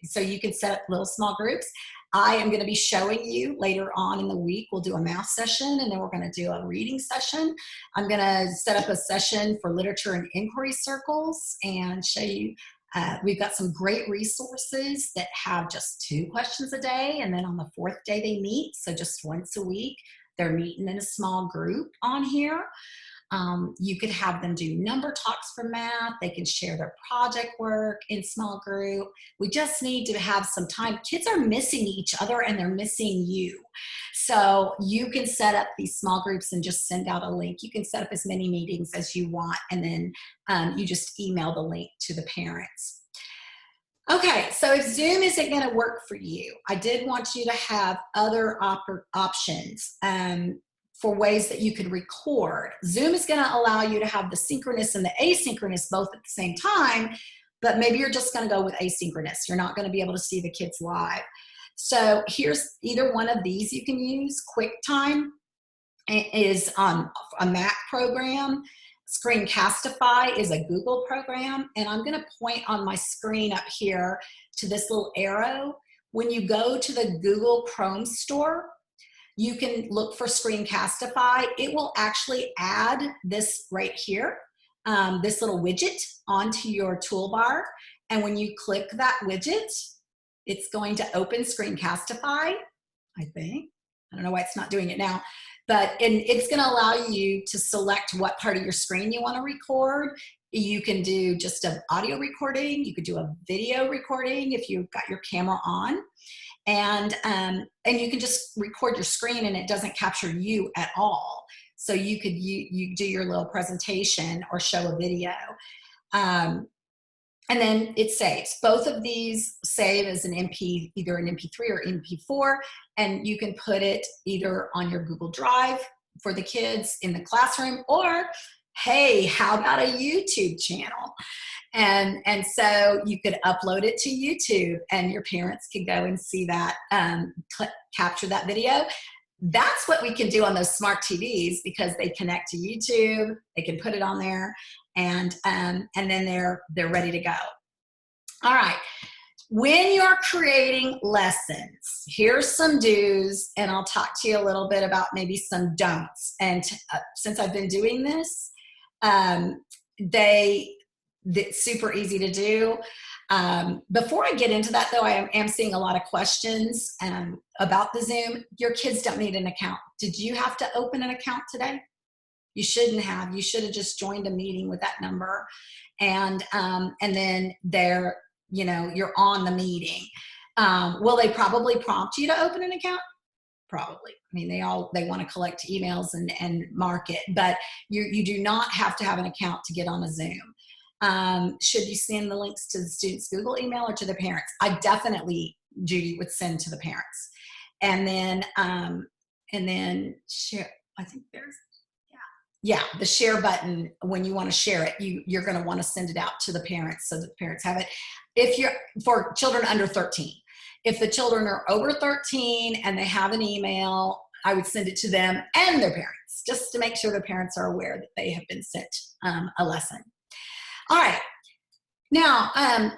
so you could set up little small groups. I am going to be showing you later on in the week. We'll do a math session, and then we're going to do a reading session. I'm going to set up a session for literature and inquiry circles and show you. We've got some great resources that have just 2 questions a day, and then on the 4th day they meet, so just once a week. They're meeting in a small group on here. You could have them do number talks for math. They can share their project work in small group. We just need to have some time. Kids are missing each other and they're missing you. So you can set up these small groups and just send out a link. You can set up as many meetings as you want, and then you just email the link to the parents. Okay, so if Zoom isn't going to work for you, I did want you to have other options for ways that you could record. Zoom is going to allow you to have the synchronous and the asynchronous both at the same time, but maybe you're just going to go with asynchronous. You're not going to be able to see the kids live. So here's either one of these you can use. QuickTime is on a Mac program. Screencastify is a Google program. And I'm going to point on my screen up here to this little arrow. When you go to the Google Chrome store, you can look for Screencastify. It will actually add this right here, this little widget onto your toolbar. And when you click that widget, it's going to open Screencastify, I think. I don't know why it's not doing it now. But it's going to allow you to select what part of your screen you want to record. You can do just an audio recording. You could do a video recording if you've got your camera on. And you can just record your screen and it doesn't capture you at all. So you could you do your little presentation or show a video. And then it saves. Both of these save as an either an MP3 or MP4, and you can put it either on your Google Drive for the kids in the classroom, or hey, how about a YouTube channel? And so you could upload it to YouTube and your parents could go and see that, capture that video. That's what we can do on those smart TVs because they connect to YouTube, they can put it on there, and then they're ready to go. All right, when you're creating lessons, here's some do's, and I'll talk to you a little bit about maybe some don'ts. And since I've been doing this, it's super easy to do. Before I get into that though, I am seeing a lot of questions about the Zoom. Your kids don't need an account. Did you have to open an account today? You shouldn't have. You should have just joined a meeting with that number, and then you're on the meeting. Will they probably prompt you to open an account? Probably. I mean, they want to collect emails and mark it, but you do not have to have an account to get on a Zoom. Should you send the links to the student's Google email or to the parents? I definitely, Judy, would send to the parents. And then share, I think there's, yeah, the share button, when you want to share it, you're going to want to send it out to the parents so that the parents have it. If you're for children under 13, if the children are over 13 and they have an email, I would send it to them and their parents, just to make sure the parents are aware that they have been sent a lesson. All right. Now,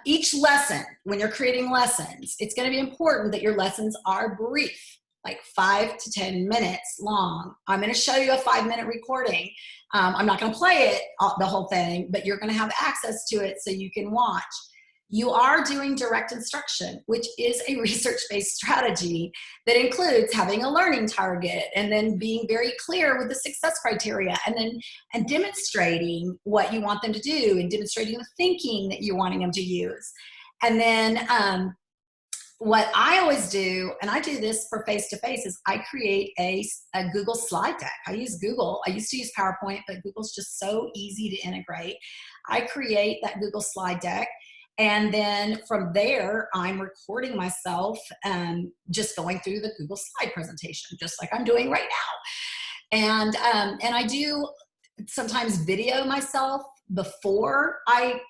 each lesson, when you're creating lessons, it's going to be important that your lessons are brief, like 5 to 10 minutes long. I'm going to show you a 5-minute recording. I'm not going to play it, the whole thing, but you're going to have access to it so you can watch. You are doing direct instruction, which is a research-based strategy that includes having a learning target and then being very clear with the success criteria and demonstrating what you want them to do and demonstrating the thinking that you're wanting them to use. And then what I always do, and I do this for face-to-face, is I create a Google slide deck. I use Google. I used to use PowerPoint, but Google's just so easy to integrate. I create that Google slide deck. And then from there, I'm recording myself just going through the Google slide presentation, just like I'm doing right now. And I do sometimes video myself before I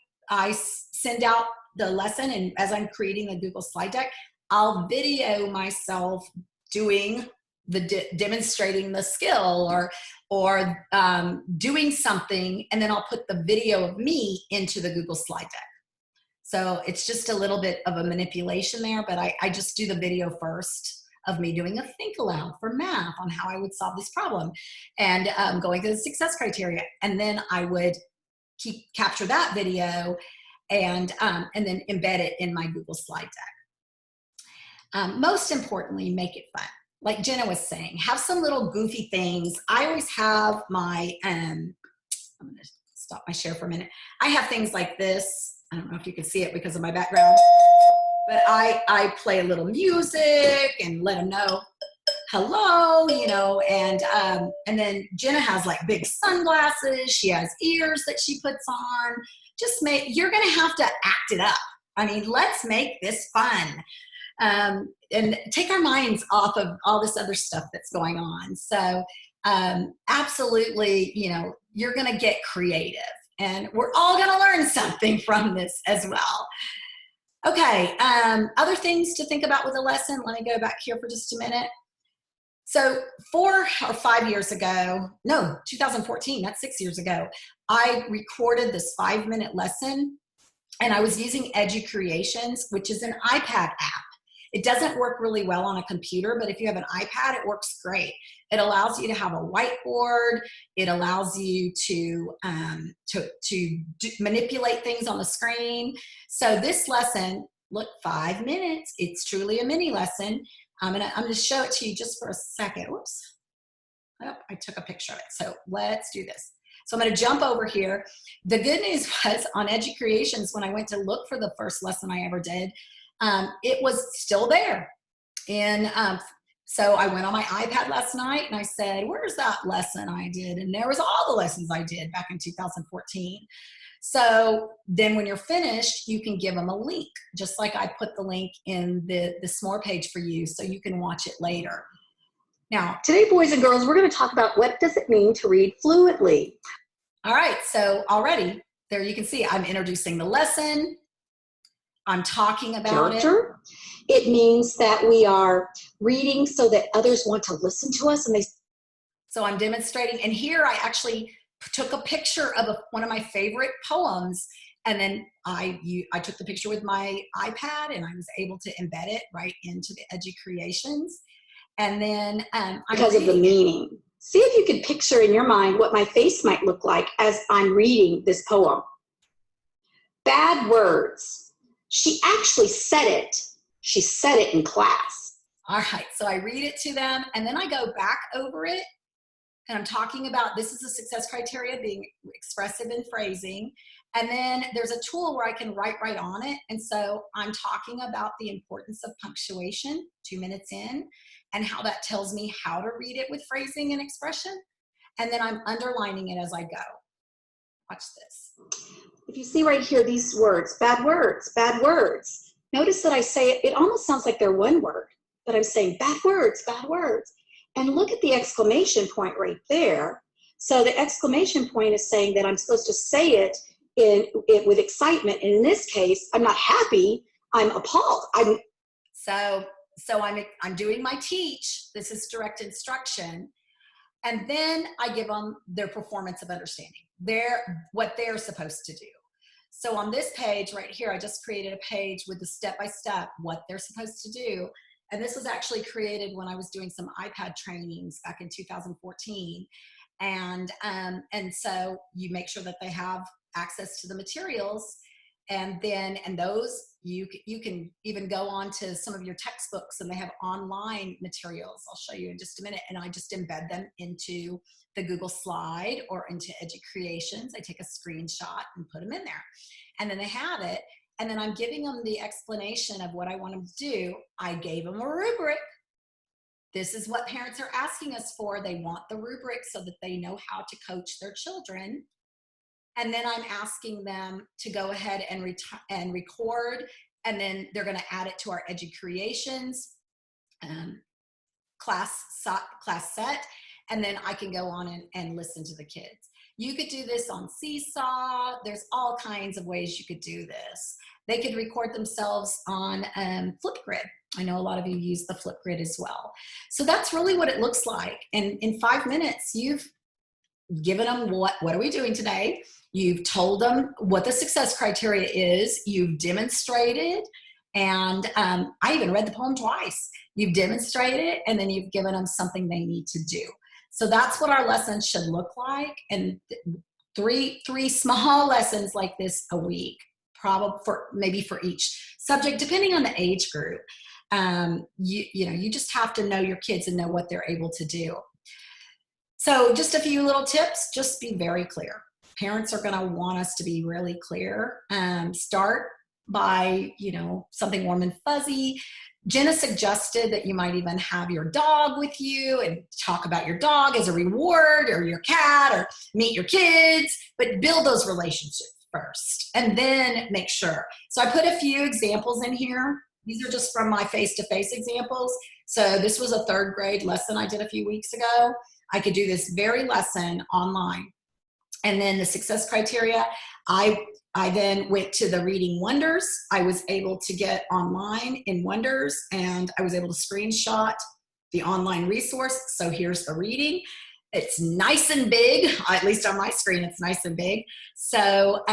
send out the lesson. And as I'm creating the Google slide deck, I'll video myself doing demonstrating the skill or doing something, and then I'll put the video of me into the Google slide deck. So it's just a little bit of a manipulation there, but I just do the video first of me doing a think aloud for math on how I would solve this problem and going through the success criteria. And then I would capture that video and then embed it in my Google slide deck. Most importantly, make it fun. Like Jenna was saying, have some little goofy things. I always have my, I'm gonna stop my share for a minute. I have things like this. I don't know if you can see it because of my background, but I play a little music and let them know hello, you know, and then Jenna has like big sunglasses. She has ears that she puts on. You're going to have to act it up. I mean, let's make this fun. And take our minds off of all this other stuff that's going on. So absolutely, you know, you're going to get creative, and we're all going to learn something from this as well. Okay, other things to think about with a lesson. Let me go back here for just a minute. So 4 or 5 years ago, no, 2014, that's 6 years ago, I recorded this 5-minute lesson, and I was using EduCreations, which is an iPad app. It doesn't work really well on a computer, but if you have an iPad, it works great. It allows you to have a whiteboard. It allows you to manipulate things on the screen. So this lesson, look, 5 minutes. It's truly a mini lesson. I'm gonna show it to you just for a second. Whoops. Oh, I took a picture of it. So let's do this. So I'm going to jump over here. The good news was on EduCreations, when I went to look for the first lesson I ever did, it was still there. And so I went on my iPad last night and I said, where's that lesson I did? And there was all the lessons I did back in 2014. So then when you're finished, you can give them a link, just like I put the link in the SMORE page for you so you can watch it later. Now, today, boys and girls, we're going to talk about what does it mean to read fluently. All right, so already there you can see I'm introducing the lesson. I'm talking about character. It means that we are reading so that others want to listen to us. So I'm demonstrating, and here I actually took a picture of one of my favorite poems, and then I took the picture with my iPad, and I was able to embed it right into the EduCreations. And then because of the meaning. See if you can picture in your mind what my face might look like as I'm reading this poem. Bad words. She actually said it. She said it in class. All right, so I read it to them, and then I go back over it, and I'm talking about this is the success criteria, being expressive in phrasing. And then there's a tool where I can write right on it. And so I'm talking about the importance of punctuation 2 minutes in, and how that tells me how to read it with phrasing and expression. And then I'm underlining it as I go. Watch this. If you see right here, these words, bad words, bad words. Notice that I say it, it almost sounds like they're one word, but I'm saying bad words, bad words. And look at the exclamation point right there. So the exclamation point is saying that I'm supposed to say it with excitement. And in this case, I'm not happy, I'm appalled. So I'm doing my teach. This is direct instruction. And then I give them their performance of understanding, what they're supposed to do. So on this page right here, I just created a page with the step-by-step, what they're supposed to do. And this was actually created when I was doing some iPad trainings back in 2014. And so you make sure that they have access to the materials. And those, you can even go on to some of your textbooks, and they have online materials. I'll show you in just a minute. And I just embed them into the Google slide or into EduCreations. I take a screenshot and put them in there. And then they have it. And then I'm giving them the explanation of what I want them to do. I gave them a rubric. This is what parents are asking us for. They want the rubric so that they know how to coach their children. And then I'm asking them to go ahead and record, and then they're going to add it to our EduCreations class set, and then I can go on and listen to the kids. You could do this on Seesaw. There's all kinds of ways you could do this. They could record themselves on Flipgrid. I know a lot of you use the Flipgrid as well. So that's really what it looks like. And in 5 minutes, you've given them what are we doing today? You've told them what the success criteria is. You've demonstrated, and I even read the poem twice. You've demonstrated it, and then you've given them something they need to do. So that's what our lessons should look like. And three small lessons like this a week, maybe for each subject, depending on the age group. You just have to know your kids and know what they're able to do. So just a few little tips, just be very clear. Parents are going to want us to be really clear. Start by, something warm and fuzzy. Jenna suggested that you might even have your dog with you and talk about your dog as a reward, or your cat, or meet your kids, but build those relationships first and then make sure. So I put a few examples in here. These are just from my face-to-face examples. So this was a 3rd grade lesson I did a few weeks ago. I could do this very lesson online. And then the success criteria, I then went to the Reading Wonders. I was able to get online in Wonders, and I was able to screenshot the online resource. So here's the reading. It's nice and big, at least on my screen, it's nice and big. So,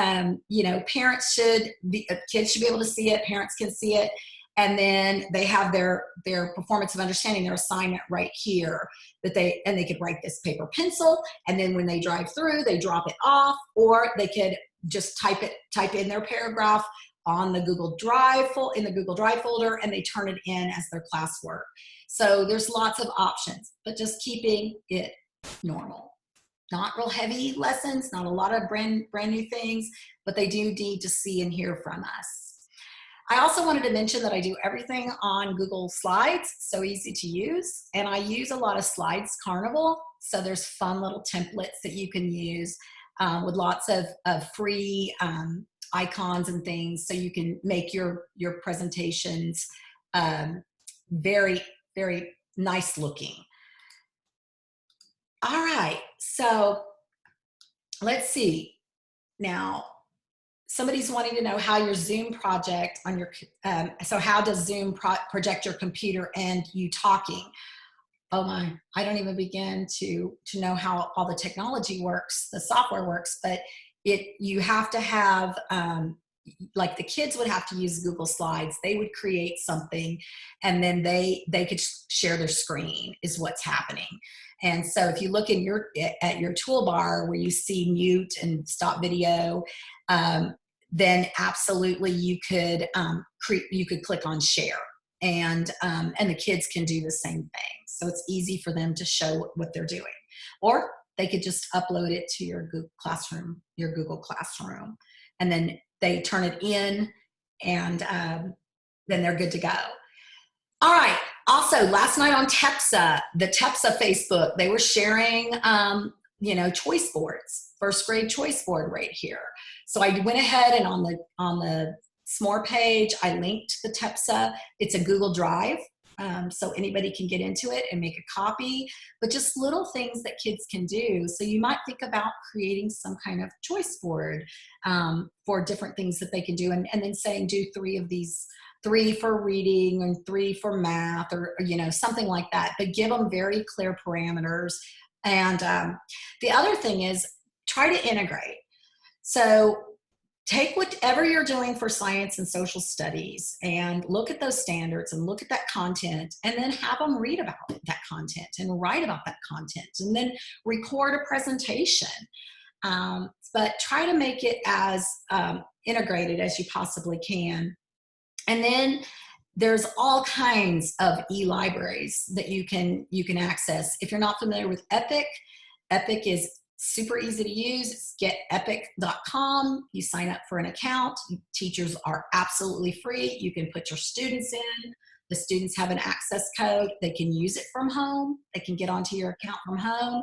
you know, parents should be, kids should be able to see it, parents can see it. And then they have their performance of understanding, their assignment right here, that they could write this paper pencil, and then when they drive through, they drop it off, or they could just type in their paragraph on the Google Drive folder, and they turn it in as their classwork. So there's lots of options, but just keeping it normal. Not real heavy lessons, not a lot of brand new things, but they do need to see and hear from us. I also wanted to mention that I do everything on Google Slides, so easy to use, and I use a lot of Slides Carnival, so there's fun little templates that you can use with lots of free icons and things, so you can make your presentations very, very nice looking. All right, so let's see. Now, somebody's wanting to know how your Zoom project on your, so how does Zoom project your computer and you talking? Oh my, I don't even begin to know how all the technology works, the software works, but you have to have, like the kids would have to use Google Slides. They would create something, and then they could share their screen is what's happening. And so if you look in at your toolbar where you see mute and stop video, then absolutely you could click on share, and the kids can do the same thing. So it's easy for them to show what they're doing, or they could just upload it to your Google Classroom, and then they turn it in, and then they're good to go. All right. Also, last night on TEPSA, the TEPSA Facebook, they were sharing, you know, choice boards, 1st grade choice board right here. So I went ahead and on the SMORE page, I linked the TEPSA. It's a Google Drive, so anybody can get into it and make a copy, but just little things that kids can do. So you might think about creating some kind of choice board for different things that they can do, and then saying do 3 of these, 3 for reading and 3 for math, or you know, something like that, but give them very clear parameters. And the other thing is try to integrate. So take whatever you're doing for science and social studies and look at those standards and look at that content, and then have them read about that content and write about that content, and then record a presentation. But try to make it as integrated as you possibly can. And then there's all kinds of e-libraries that you can access. If you're not familiar with Epic, Epic is super easy to use. It's getepic.com. You sign up for an account. Teachers are absolutely free. You can put your students in. The students have an access code. They can use it from home. They can get onto your account from home.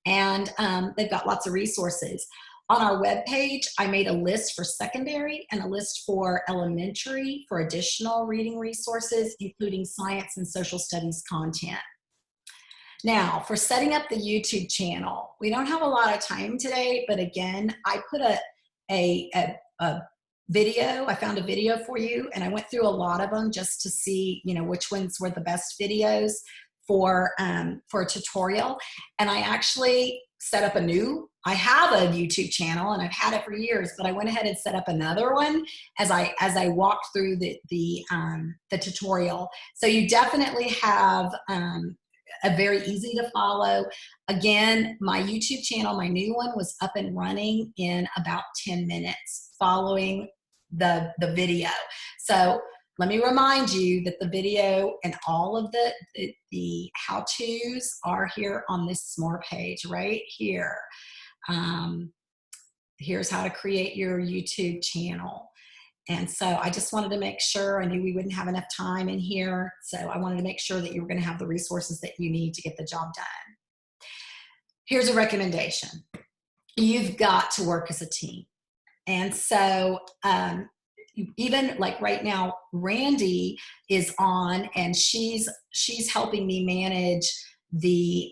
And they've got lots of resources. On our webpage, I made a list for secondary and a list for elementary for additional reading resources, including science and social studies content. Now, for setting up the YouTube channel, we don't have a lot of time today, but again, I put a video, I found a video for you, and I went through a lot of them just to see, you know, which ones were the best videos for a tutorial. And I actually set up I have a YouTube channel and I've had it for years, but I went ahead and set up another one as I walked through the tutorial. So you definitely have a very easy to follow. Again, my YouTube channel, my new one, was up and running in about 10 minutes following the video. So let me remind you that the video and all of the how-tos are here on this SMORE page right here. Here's how to create your YouTube channel. And so I just wanted to make sure, I knew we wouldn't have enough time in here. So I wanted to make sure that you were going to have the resources that you need to get the job done. Here's a recommendation. You've got to work as a team. And so even like right now, Randy is on, and she's helping me manage the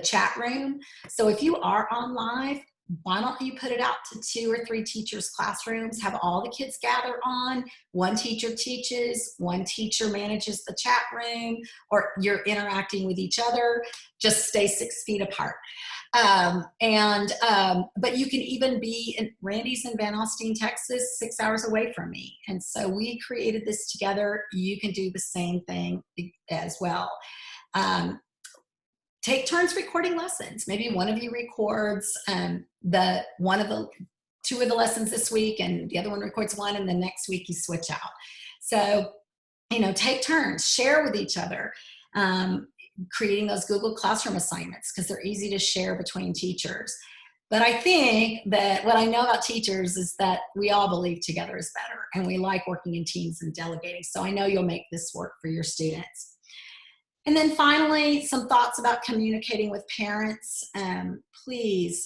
chat room. So if you are on live, why don't you put it out to 2 or 3 teachers' classrooms, have all the kids gather on, one teacher teaches, one teacher manages the chat room, or you're interacting with each other, just stay 6 feet apart. But you can even be in, Randy's in Van Alstyne, Texas, 6 hours away from me. And so we created this together. You can do the same thing as well. Take turns recording lessons. Maybe one of you records 2 of the lessons this week, and the other one records one, and then next week you switch out. So, take turns, share with each other, creating those Google Classroom assignments, because they're easy to share between teachers. But I think that what I know about teachers is that we all believe together is better, and we like working in teams and delegating. So I know you'll make this work for your students. And then finally, some thoughts about communicating with parents. Please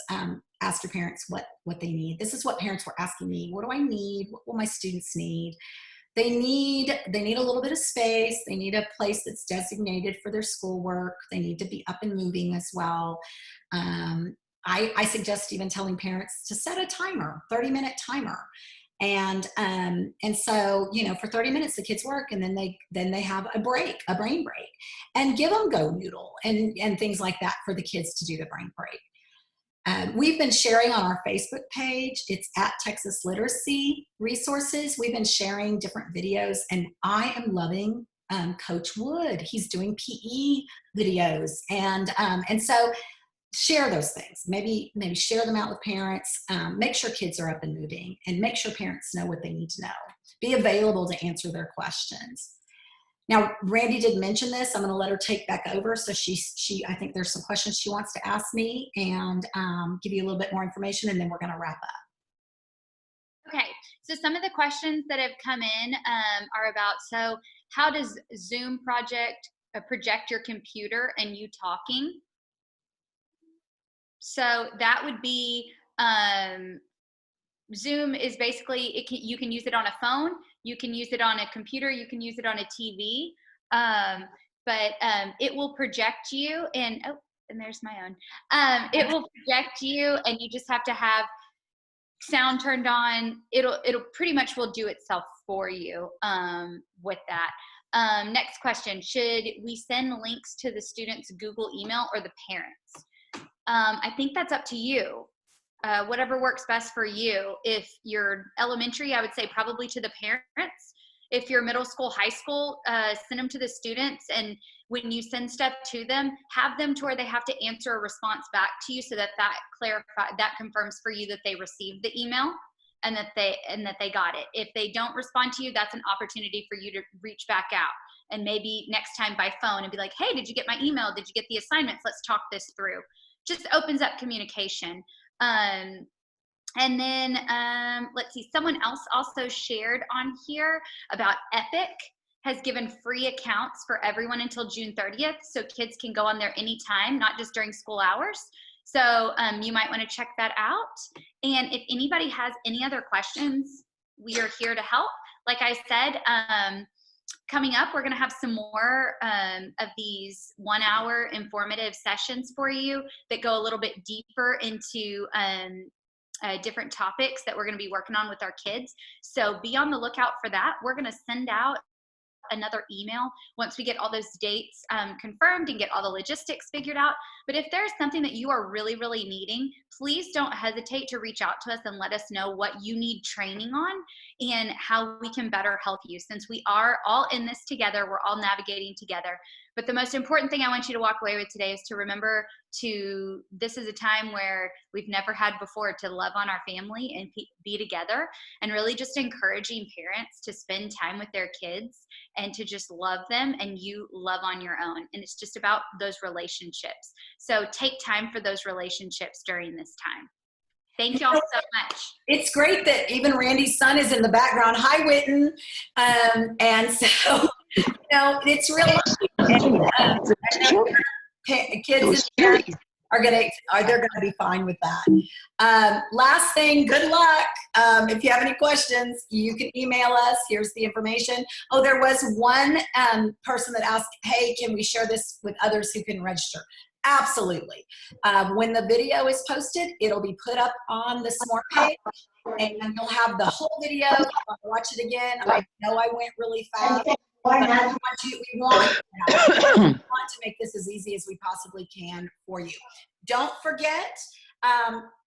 ask your parents what they need. This is what parents were asking me. What do I need? What will my students need? They need a little bit of space. They need a place that's designated for their schoolwork. They need to be up and moving as well. I suggest even telling parents to set a timer, 30-minute timer. And so, for 30 minutes, the kids work, and then they have a brain break, and give them Go Noodle and things like that for the kids to do the brain break. We've been sharing on our Facebook page. It's at Texas Literacy Resources. We've been sharing different videos, and I am loving Coach Wood. He's doing PE videos, and so share those things. Maybe share them out with parents. Make sure kids are up and moving, and make sure parents know what they need to know. Be available to answer their questions. Now, Randy did mention this. I'm going to let her take back over. So I think there's some questions she wants to ask me, and give you a little bit more information, and then we're going to wrap up. Okay, so some of the questions that have come in are about, so how does Zoom project your computer and you talking? So that would be, Zoom is basically, you can use it on a phone, you can use it on a computer, you can use it on a TV, but it will project you, and there's my own. It will project you, and you just have to have sound turned on. It'll pretty much will do itself for you with that. Next question, should we send links to the students' Google email or the parents? I think that's up to you. Whatever works best for you. If you're elementary, I would say probably to the parents. If you're middle school, high school, send them to the students. And when you send stuff to them, have them to where they have to answer a response back to you, so that confirms for you that they received the email and that they got it. If they don't respond to you, that's an opportunity for you to reach back out, and maybe next time by phone and be like, hey, did you get my email? Did you get the assignments? Let's talk this through. Just opens up communication. And then let's see, someone else also shared on here about Epic has given free accounts for everyone until June 30th, so kids can go on there anytime, not just during school hours. So you might want to check that out. And if anybody has any other questions, we are here to help. Like I said, coming up, we're going to have some more of these 1-hour informative sessions for you that go a little bit deeper into different topics that we're going to be working on with our kids. So be on the lookout for that. We're going to send out another email once we get all those dates confirmed and get all the logistics figured out. But if there's something that you are really, really needing, please don't hesitate to reach out to us and let us know what you need training on and how we can better help you. Since we are all in this together, we're all navigating together. But the most important thing I want you to walk away with today is to remember this is a time where we've never had before, to love on our family and be together, and really just encouraging parents to spend time with their kids and to just love them, and you love on your own. And it's just about those relationships. So take time for those relationships during this time. Thank y'all so much. It's great that even Randy's son is in the background. Hi, Witten. And so, you know, it's real life. And, I know kids in there they're gonna be fine with that. Last thing, good luck. If you have any questions, you can email us. Here's the information. Oh, there was one person that asked, hey, can we share this with others who can register? Absolutely. When the video is posted, it'll be put up on the SMORE page, and you'll have the whole video. I'll watch it again. I know I went really fast. But we want to make this as easy as we possibly can for you. Don't forget,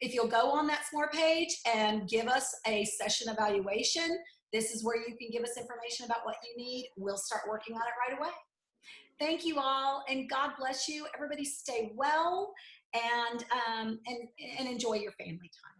if you'll go on that SMORE page and give us a session evaluation, this is where you can give us information about what you need. We'll start working on it right away. Thank you all, and God bless you. Everybody stay well and enjoy your family time.